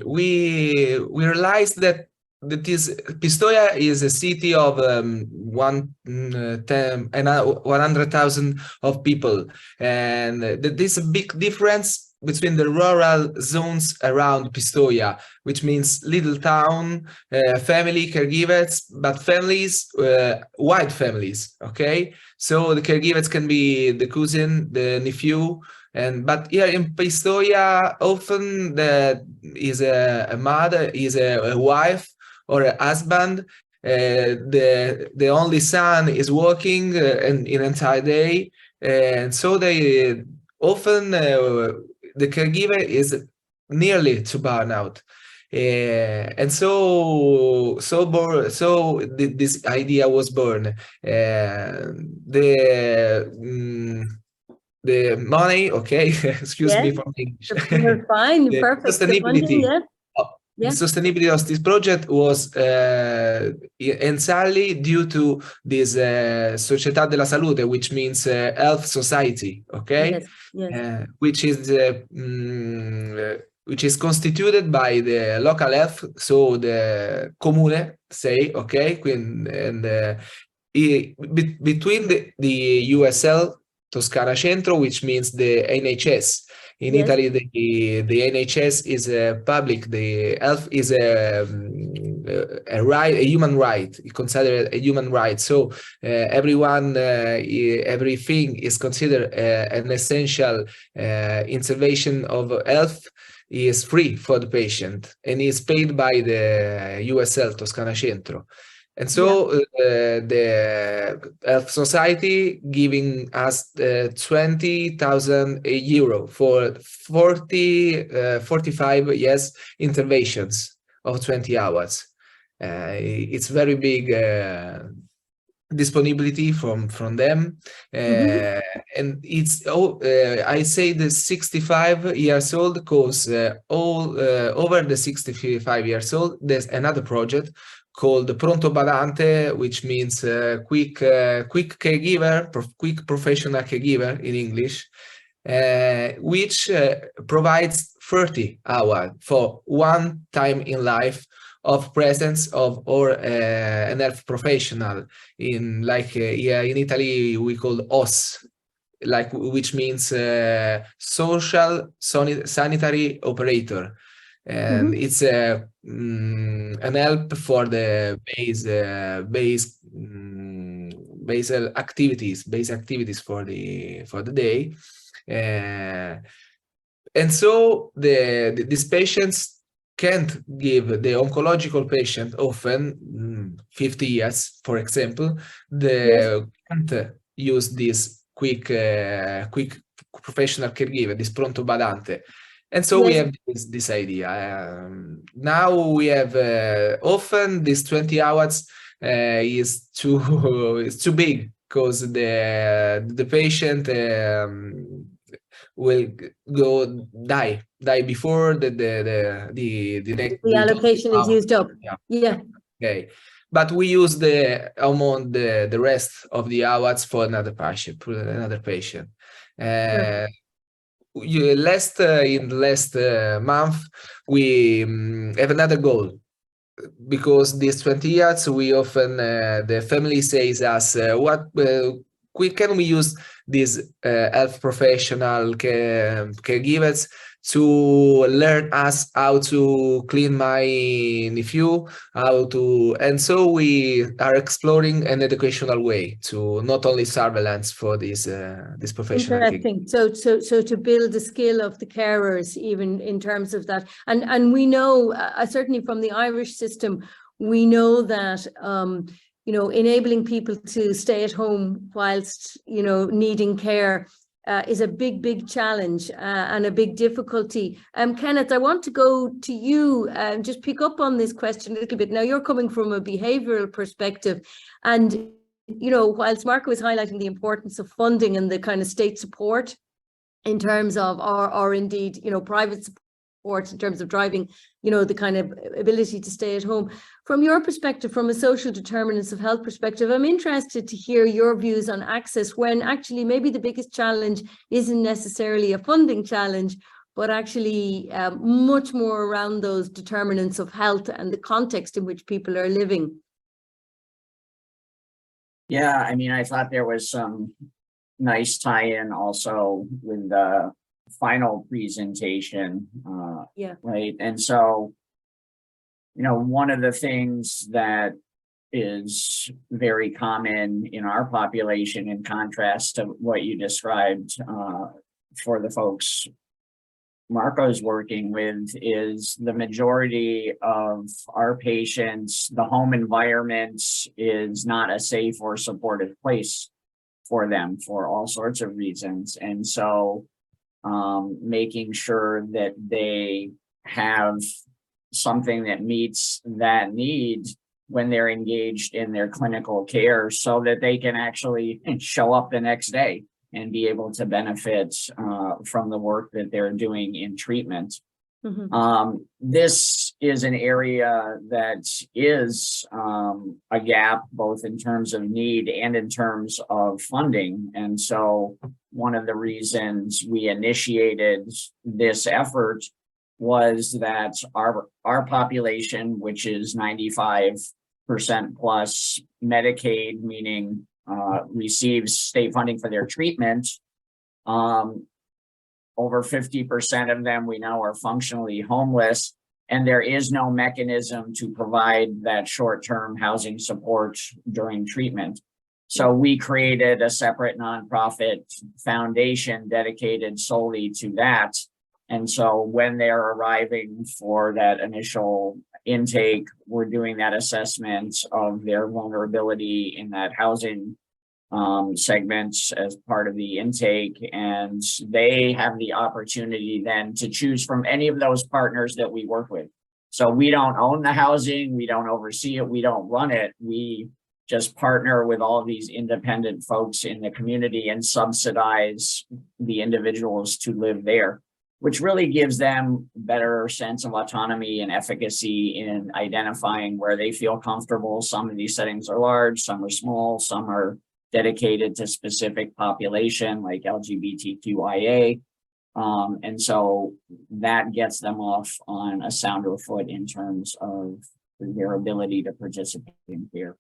we realized that Pistoia is a city of 100,000 of people, and there's a big difference between the rural zones around Pistoia, which means little town, family caregivers, but families, wide families, okay? So the caregivers can be the cousin, the nephew, but here in Pistoia, often there is a mother, is a wife or a husband. The only son is working in entire day, and so they often the caregiver is nearly to burnout, and so this idea was born. The money, okay, excuse me for English. You're fine, perfect. Sustainability. Yeah. The sustainability of this project was entirely due to this Società della Salute, which means health society, okay? Yes, yes. Which is constituted by the local health, so the comune, say, okay, and between the USL Toscana Centro, which means the NHS. In Yes. Italy, the NHS is public. The health is a right, a human right, considered a human right. So everyone, everything is considered an essential intervention of health is free for the patient and is paid by the Usl Toscana Centro. And so the Health Society giving us 20,000 euro for 45 interventions of 20 hours. It's very big disponibility from them, and it's I say the 65 years old because over the 65 years old there's another project called Pronto Badante, which means quick caregiver, quick professional caregiver in English, which provides 30 hours for one time in life of presence of an health professional in in Italy we call OS, which means social sanitary operator. And it's an help for the base activities for the day, and so these patients can't give the oncological patient often 50 years, for example, can't use this quick professional caregiver, this Pronto Badante. And so we have this idea. Now we have often this 20 hours is too big because the patient will die before the allocation is used up. Yeah. Okay. But we use the rest of the hours for another patient. In the last month, we have another goal, because these 20 years, we often, the family says us, what can we use these health professional caregivers to learn us how to clean my nephew, and so we are exploring an educational way to not only surveillance for this professional. Interesting. So to build the skill of the carers, even in terms of that, and we know certainly from the Irish system, we know that enabling people to stay at home whilst needing care is a big challenge and a big difficulty. Kenneth, I want to go to you and just pick up on this question a little bit. Now, you're coming from a behavioural perspective, and whilst Marco is highlighting the importance of funding and the kind of state support in terms of, or indeed private support in terms of driving the kind of ability to stay at home, from your perspective, from a social determinants of health perspective, I'm interested to hear your views on access, when actually maybe the biggest challenge isn't necessarily a funding challenge, but actually much more around those determinants of health and the context in which people are living. Yeah, I mean, I thought there was some nice tie-in also with the final presentation, right? And so, one of the things that is very common in our population, in contrast to what you described for the folks Marco's working with, is the majority of our patients, the home environment is not a safe or supportive place for them for all sorts of reasons. And so making sure that they have something that meets that need when they're engaged in their clinical care, so that they can actually show up the next day and be able to benefit from the work that they're doing in treatment. This is an area that is a gap, both in terms of need and in terms of funding. And so one of the reasons we initiated this effort was that our population, which is 95% plus Medicaid, meaning receives state funding for their treatment, over 50% of them we know are functionally homeless, and there is no mechanism to provide that short-term housing support during treatment. So we created a separate nonprofit foundation dedicated solely to that. And so when they're arriving for that initial intake, we're doing that assessment of their vulnerability in that housing segments as part of the intake, and they have the opportunity then to choose from any of those partners that we work with. So we don't own the housing, we don't oversee it, we don't run it, we just partner with all of these independent folks in the community and subsidize the individuals to live there, which really gives them a better sense of autonomy and efficacy in identifying where they feel comfortable. Some of these settings are large, some are small, some are dedicated to specific population like LGBTQIA. And so that gets them off on a sounder foot in terms of their ability to participate in care.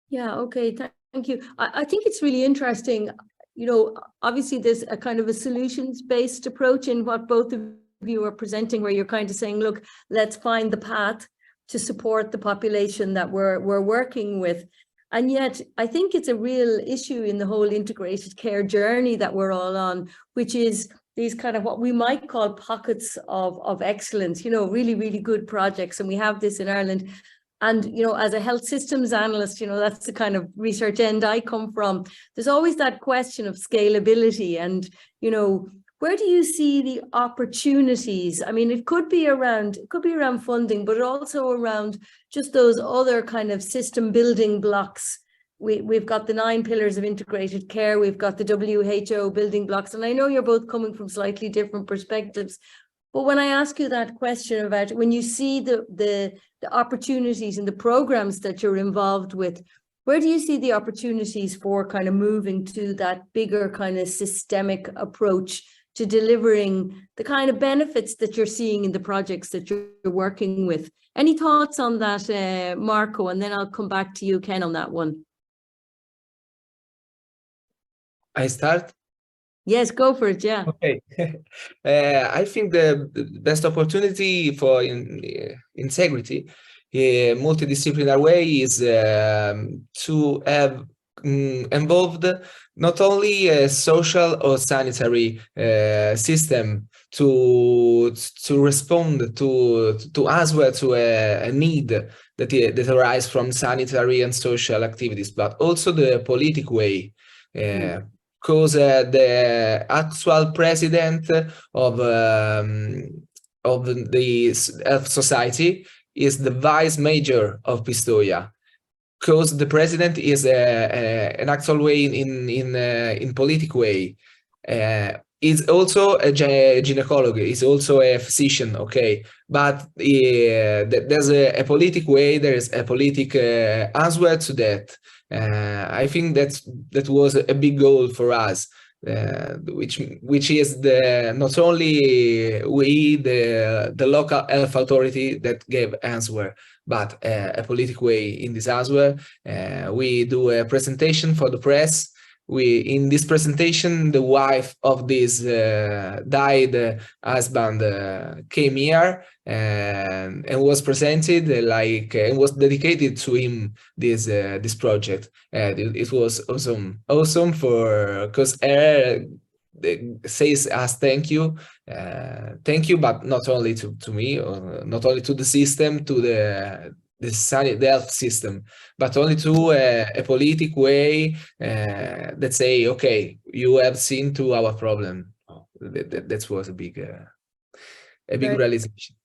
Yeah, okay, thank you. I think it's really interesting. You know, obviously there's a kind of a solutions-based approach in what both of you are presenting, where you're kind of saying, look, let's find the path to support the population that we're working with. And yet, I think it's a real issue in the whole integrated care journey that we're all on, which is these kind of what we might call pockets of excellence, you know, really, really good projects. And we have this in Ireland. And, you know, as a health systems analyst, you know, that's the kind of research end I come from. There's always that question of scalability and, you know, where do you see the opportunities? I mean, it could be around funding, but also around just those other kind of system building blocks. We've got the 9 pillars of integrated care. We've got the WHO building blocks. And I know you're both coming from slightly different perspectives. But when I ask you that question about when you see the opportunities and the programs that you're involved with, where do you see the opportunities for kind of moving to that bigger kind of systemic approach to delivering the kind of benefits that you're seeing in the projects that you're working with? Any thoughts on that, Marco? And then I'll come back to you, Ken, on that one. I start? Yes, go for it, yeah. Okay. I think the best opportunity for integrity, multidisciplinary way is to have involved not only a social or sanitary system to respond to as well to a need that arises from sanitary and social activities, but also the political way. Because the actual president of the health society is the vice mayor of Pistoia. Because the president is an actual way in political way. Is also a gynecologist, is also a physician, okay, but there's a political way, there is a political answer to that. I think that was a big goal for us, which is not only we, the local health authority that gave answer, but a political way in this answer. We do a presentation for the press. In this presentation, the wife of this died husband came here and was presented and was dedicated to him this project. It was awesome because says us thank you, but not only to me, or not only to the system, to the health system, but only to a political way that say, okay, you have seen to our problem. That was a big realization.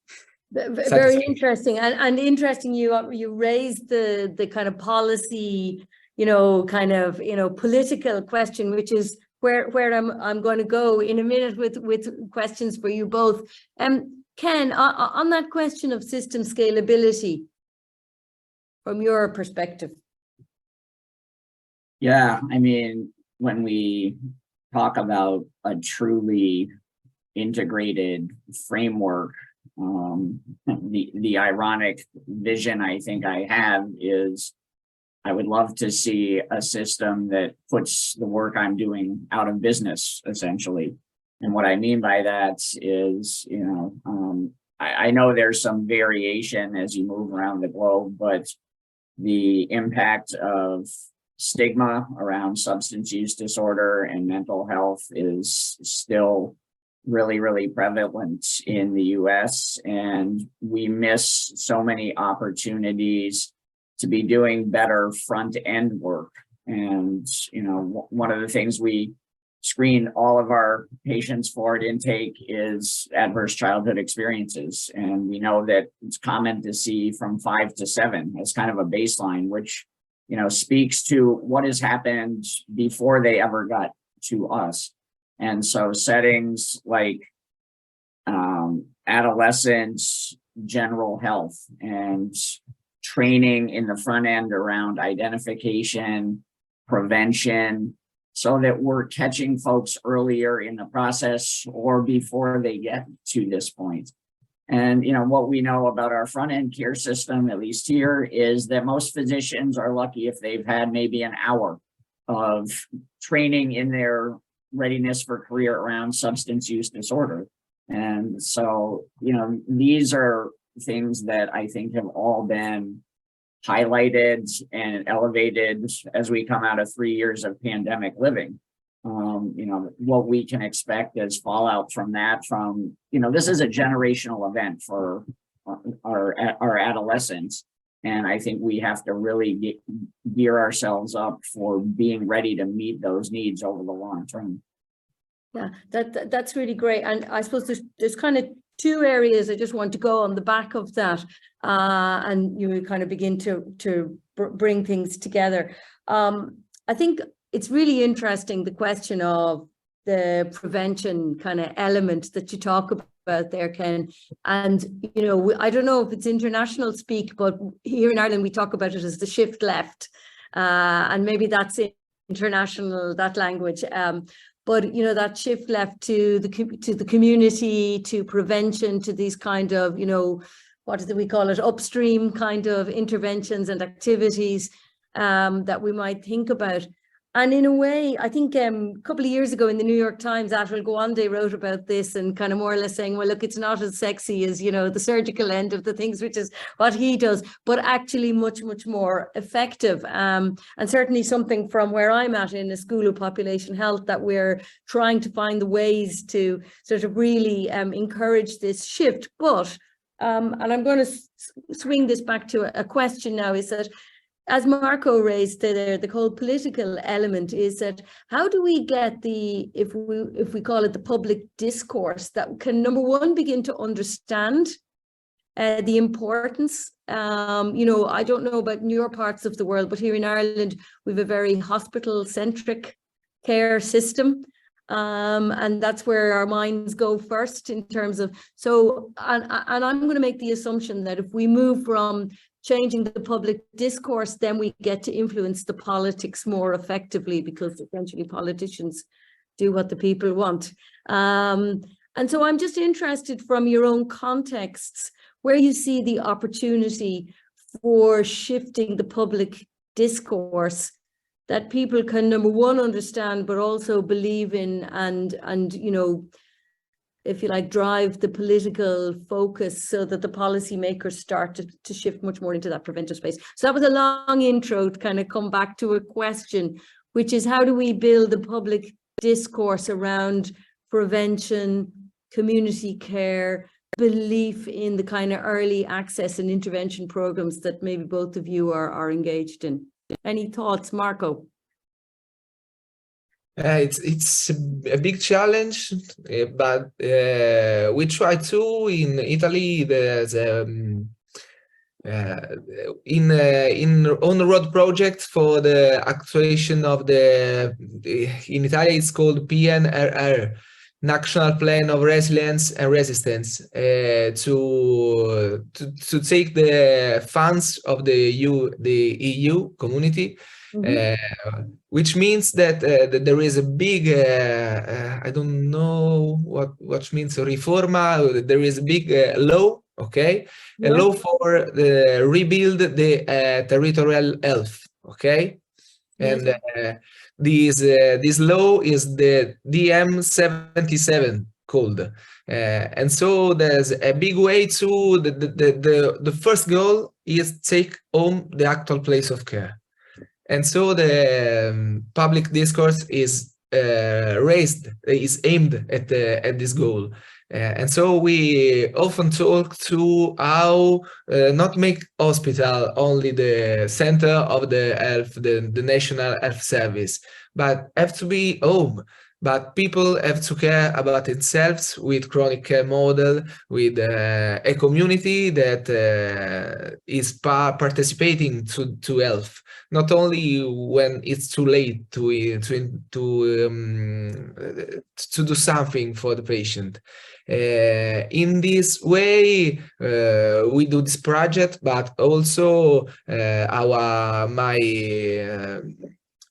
Very interesting, and interesting. You raised the kind of policy, kind of political question, which is where I'm going to go in a minute with questions for you both. Ken, on that question of system scalability, from your perspective. Yeah, I mean, when we talk about a truly integrated framework, the ironic vision I think I have is I would love to see a system that puts the work I'm doing out of business, essentially. And what I mean by that is, I know there's some variation as you move around the globe, but the impact of stigma around substance use disorder and mental health is still really, really prevalent in the US. And we miss so many opportunities to be doing better front end work. And, one of the things we screen all of our patients for at intake is adverse childhood experiences. And we know that it's common to see from 5 to 7 as kind of a baseline, which, speaks to what has happened before they ever got to us. And so settings like adolescents, general health, and training in the front end around identification, prevention, so that we're catching folks earlier in the process or before they get to this point. And, what we know about our front end care system, at least here, is that most physicians are lucky if they've had maybe an hour of training in their readiness for career around substance use disorder. And so, these are things that I think have all been highlighted and elevated as we come out of 3 years of pandemic living. What we can expect as fallout from that, this is a generational event for our adolescents. And I think we have to really gear ourselves up for being ready to meet those needs over the long term. Yeah, that's really great. And I suppose there's kind of 2 areas I just want to go on the back of that, and you kind of begin to bring things together. I think it's really interesting, the question of the prevention kind of element that you talk about there, Ken. And, I don't know if it's international speak, but here in Ireland, we talk about it as the shift left. And maybe that's international, that language. But, that shift left to the community, to prevention, to these kind of, what do we call it, upstream kind of interventions and activities that we might think about. And in a way, I think a couple of years ago in the New York Times, Atul Gawande wrote about this and kind of more or less saying, well, look, it's not as sexy as, the surgical end of the things, which is what he does, but actually much, much more effective. And certainly something from where I'm at in the School of Population Health that we're trying to find the ways to sort of really encourage this shift. But, and I'm going to swing this back to a question now, is that, as Marco raised there, the whole political element is that how do we get if we call it the public discourse that can, number one, begin to understand the importance. I don't know about your parts of the world, but here in Ireland, we have a very hospital-centric care system. And that's where our minds go first in terms of, and I'm going to make the assumption that if we move from changing the public discourse, then we get to influence the politics more effectively, because essentially politicians do what the people want. And so I'm just interested from your own contexts, where you see the opportunity for shifting the public discourse that people can, number one, understand, but also believe in, and if you like, drive the political focus so that the policymakers start to shift much more into that preventive space. So that was a long intro to kind of come back to a question, which is, how do we build the public discourse around prevention, community care, belief in the kind of early access and intervention programs that maybe both of you are engaged in? Any thoughts, Marco? It's a big challenge, but we try to in Italy. There's in on the road project for the actuation of in Italy it's called PNRR, National Plan of Resilience and Resistance, to take the funds of the EU community. Which means that there is a big, I don't know what means riforma. There is a big law, okay, a law for rebuild the territorial health, okay? Yes. And this law is the DM77 called. And so there's a big way to, the first goal is take home the actual place of care. And so the public discourse is aimed at this goal. And so we often talk to how not make hospital only the center of the health, the National Health Service, but have to be home. But people have to care about themselves with chronic care model, with a community that is participating to health, not only when it's too late to do something for the patient. In this way, we do this project, but also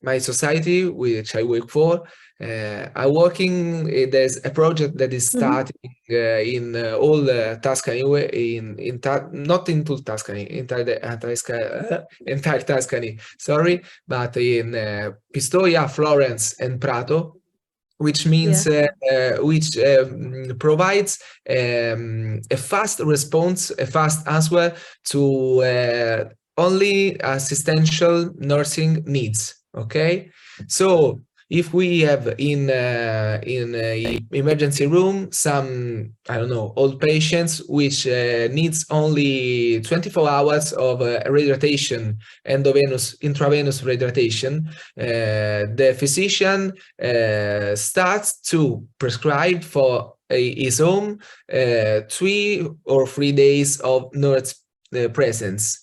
my society, which I work for, I'm working. There's a project that is starting in all Tuscany, not in full Tuscany, entire Tuscany. Sorry, but in Pistoia, Florence, and Prato, which means provides a fast response, a fast answer to only assistential nursing needs. Okay, so if we have in emergency room some, I don't know, old patients which needs only 24 hours of rehydration, intravenous rehydration, the physician starts to prescribe for his own 3 or 3 days of nurse presence.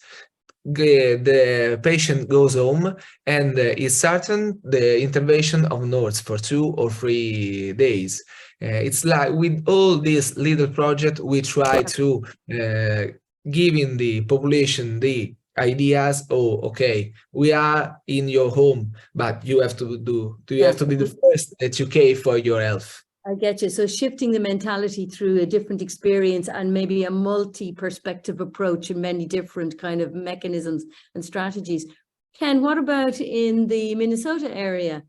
The patient goes home and is certain the intervention of nurse for 2 or 3 days. It's like with all this little project, we try to giving the population the ideas. Oh, okay, we are in your home, but you have to have to be the first that you care for your health. I get you. So shifting the mentality through a different experience and maybe a multi-perspective approach and many different kind of mechanisms and strategies. Ken, what about in the Minnesota area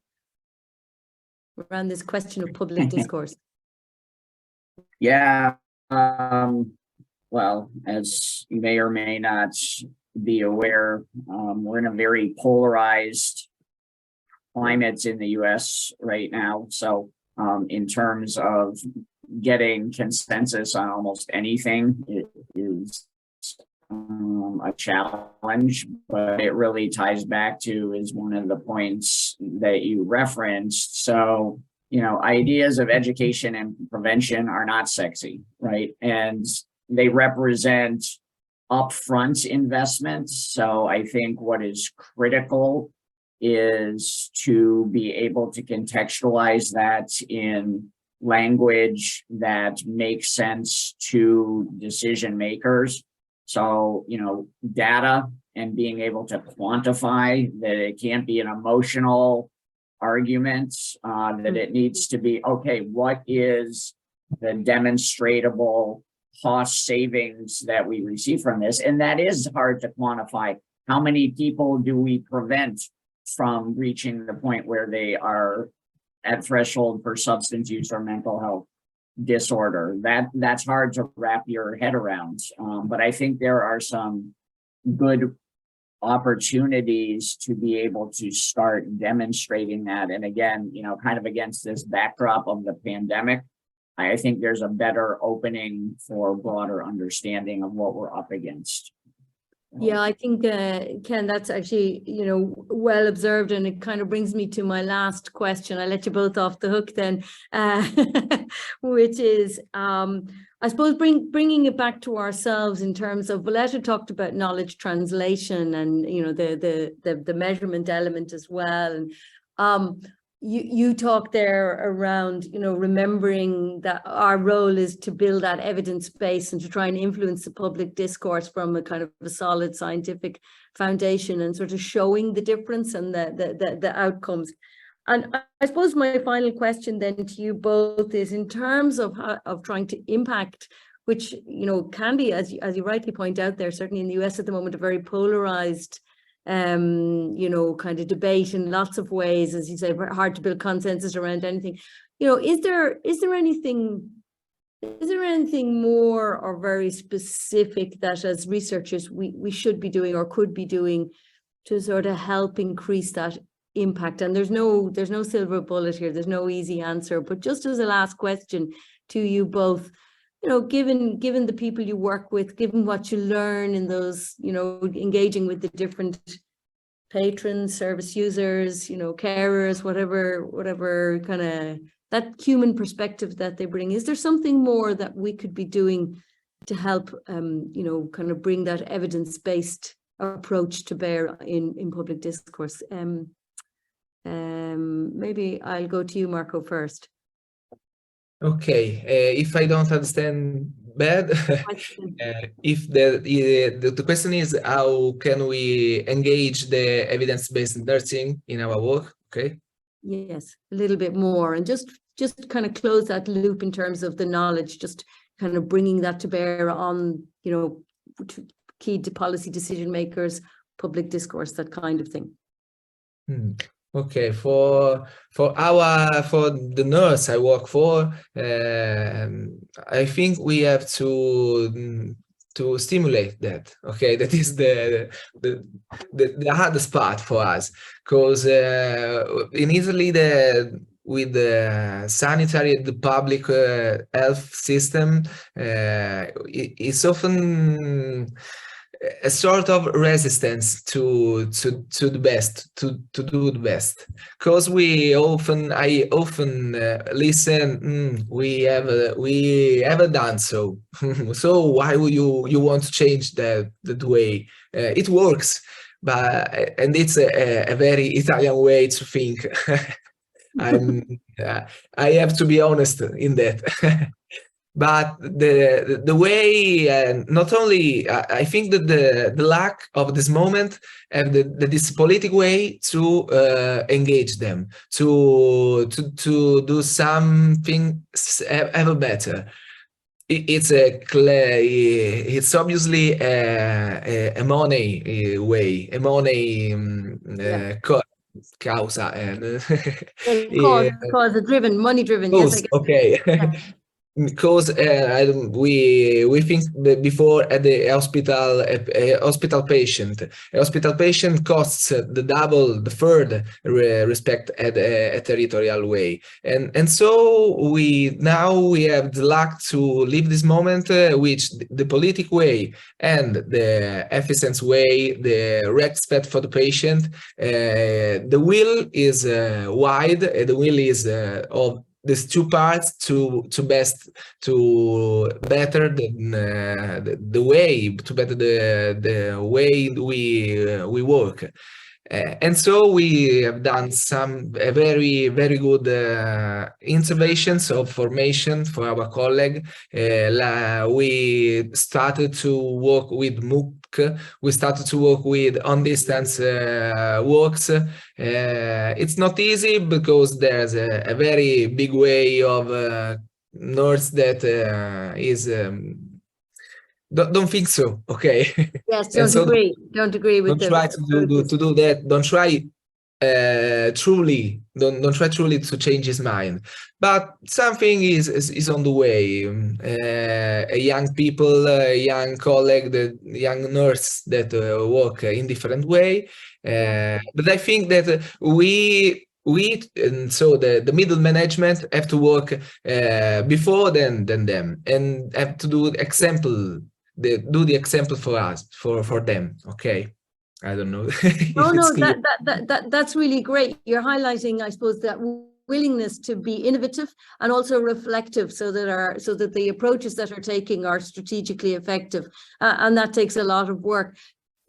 around this question of public discourse? Yeah. Well, as you may or may not be aware, we're in a very polarized climate in the US right now. So in terms of getting consensus on almost anything, it is a challenge, but it really ties back to is one of the points that you referenced. So, you know, ideas of education and prevention are not sexy, right? And they represent upfront investments. So I think what is critical is to be able to contextualize that in language that makes sense to decision makers. So, you know, data and being able to quantify that it can't be an emotional argument, that it needs to be, okay, what is the demonstratable cost savings that we receive from this? And that is hard to quantify. How many people do we prevent from reaching the point where they are at threshold for substance use or mental health disorder? That's hard to wrap your head around. But I think there are some good opportunities to be able to start demonstrating that. And again, you know, kind of against this backdrop of the pandemic, I think there's a better opening for broader understanding of what we're up against. Yeah, I think, Ken, that's actually, you know, well observed, and it kind of brings me to my last question. I'll let you both off the hook then, which is, I suppose, bringing it back to ourselves in terms of, Volletta talked about knowledge translation and, you know, the measurement element as well. And you talked there around, you know, remembering that our role is to build that evidence base and to try and influence the public discourse from a kind of a solid scientific foundation and sort of showing the difference and the outcomes. And I suppose my final question then to you both is in terms of trying to impact, which, you know, can be, as you rightly point out there, certainly in the US at the moment, a very polarized you know, kind of debate in lots of ways, as you say, hard to build consensus around anything. You know, is there anything more or very specific that as researchers we should be doing or could be doing to sort of help increase that impact? And there's no silver bullet here, there's no easy answer, but just as a last question to you both, you know, given the people you work with, given what you learn in those, you know, engaging with the different patrons, service users, you know, carers, whatever kind of that human perspective that they bring, is there something more that we could be doing to help, you know, kind of bring that evidence-based approach to bear in public discourse? Maybe I'll go to you, Marco, first. Okay, if I don't understand bad, if the question is how can we engage the evidence-based nursing in our work? Okay. Yes, a little bit more, and just kind of close that loop in terms of the knowledge, just kind of bringing that to bear on, you know, key policy decision makers, public discourse, that kind of thing. Okay, for the nurse I work for, I think we have to stimulate that. Okay, that is the hardest part for us, because in Italy with the sanitary, the public health system, it's often a sort of resistance to the best, to do the best, because I often listen, we haven't done so. So why would you want to change that way? It works, and it's a very Italian way to think. I have to be honest in that. But the way, not only, I think that the lack of this moment and this politic way to engage them, to do something ever better. It's obviously a money way, a money causa, and cause driven, money driven. Yes, I guess. okay. Yeah. Because we think that before at the hospital, a hospital patient costs the double, the third respect at a territorial way, and so we have the luck to live this moment, which the politic way and the efficiency way, the respect for the patient, the will is wide, the will is of these two parts to better the way, to better the way we work. And so we have done some very good interventions of formation for our colleague. We started to work with MOOC. We started to work with on-distance works. It's not easy because there's a very big way of nurse that is don't think so. Okay. Yes, don't agree with them. Don't try to do that. Don't try truly. Don't try truly to change his mind. But something is on the way. A young people, a young colleague, the young nurse that work in different way. But I think that and so the middle management have to work before than them, and have to do example. Do the example for us, for them. Okay, I don't know. No, that's really great. You're highlighting, I suppose, that willingness to be innovative and also reflective, so that the approaches that are taking are strategically effective, and that takes a lot of work.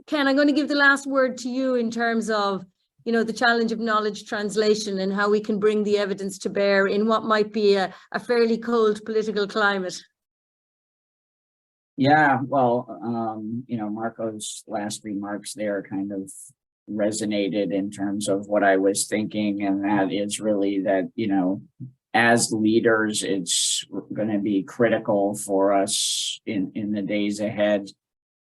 Ken, I'm going to give the last word to you in terms of, you know, the challenge of knowledge translation and how we can bring the evidence to bear in what might be a fairly cold political climate. Yeah, well, you know, Marco's last remarks there kind of resonated in terms of what I was thinking, and that is really that, you know, as leaders, it's going to be critical for us in the days ahead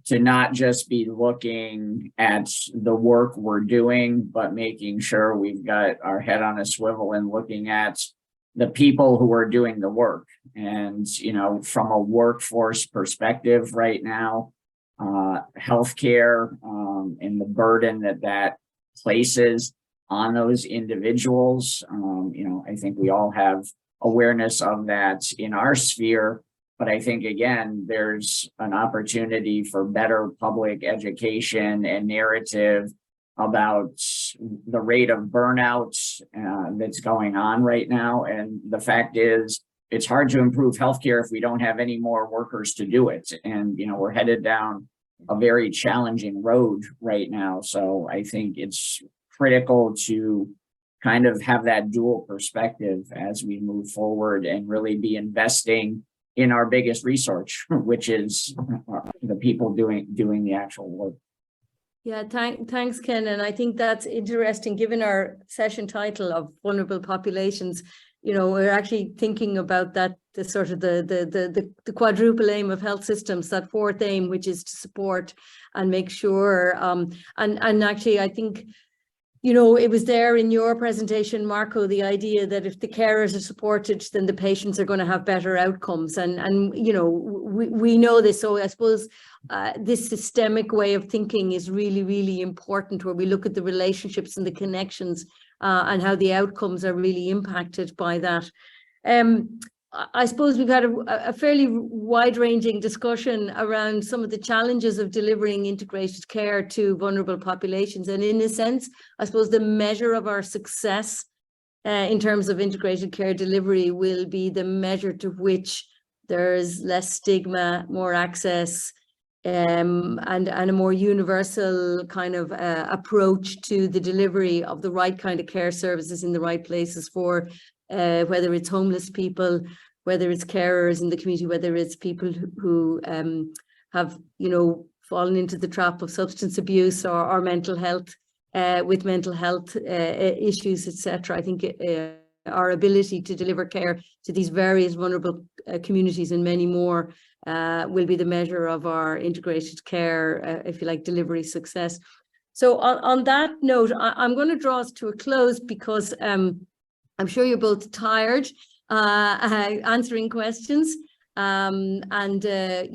to not just be looking at the work we're doing, but making sure we've got our head on a swivel and looking at the people who are doing the work. And, you know, from a workforce perspective right now, healthcare and the burden that places on those individuals, you know, I think we all have awareness of that in our sphere. But I think, again, there's an opportunity for better public education and narrative about the rate of burnout that's going on right now. And the fact is, it's hard to improve healthcare if we don't have any more workers to do it. And, you know, we're headed down a very challenging road right now. So I think it's critical to kind of have that dual perspective as we move forward and really be investing in our biggest resource, which is the people doing the actual work. Yeah, thanks, Ken. And I think that's interesting, given our session title of vulnerable populations. You know, we're actually thinking about that, the sort of the quadruple aim of health systems, that fourth aim, which is to support and make sure. And actually, I think, you know, it was there in your presentation, Marco, the idea that if the carers are supported, then the patients are going to have better outcomes. And you know, we know this. So I suppose this systemic way of thinking is really, really important, where we look at the relationships and the connections and how the outcomes are really impacted by that. I suppose we've had a fairly wide-ranging discussion around some of the challenges of delivering integrated care to vulnerable populations. And in a sense, I suppose the measure of our success in terms of integrated care delivery will be the measure to which there's less stigma, more access, and a more universal kind of approach to the delivery of the right kind of care services in the right places for whether it's homeless people, whether it's carers in the community, whether it's people who have, you know, fallen into the trap of substance abuse or mental health, with mental health issues, etc. I think our ability to deliver care to these various vulnerable communities and many more will be the measure of our integrated care, if you like, delivery success. So on that note, I'm going to draw us to a close because I'm sure you're both tired answering questions. You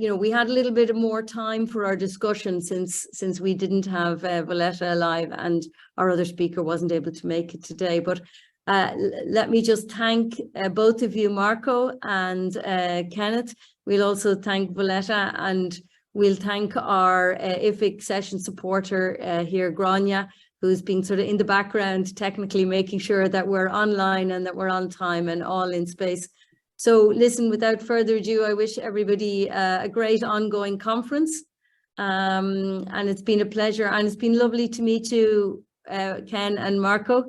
know, we had a little bit more time for our discussion since we didn't have Volletta live and our other speaker wasn't able to make it today. But let me just thank both of you, Marco and Kenneth. We'll also thank Volletta, and we'll thank our IFIC session supporter here, Grania, who's been sort of in the background, technically making sure that we're online and that we're on time and all in space. So listen, without further ado, I wish everybody a great ongoing conference. And it's been a pleasure, and it's been lovely to meet you, Ken and Marco.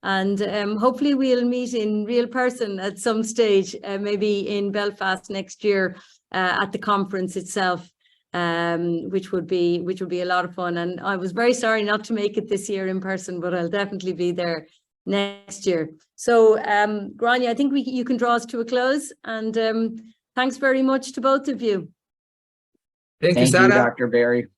And hopefully we'll meet in real person at some stage, maybe in Belfast next year at the conference itself. Which would be a lot of fun. And I was very sorry not to make it this year in person, but I'll definitely be there next year. So Grania, I think you can draw us to a close, and thanks very much to both of you. Thank you, Sarah. Dr. Barry.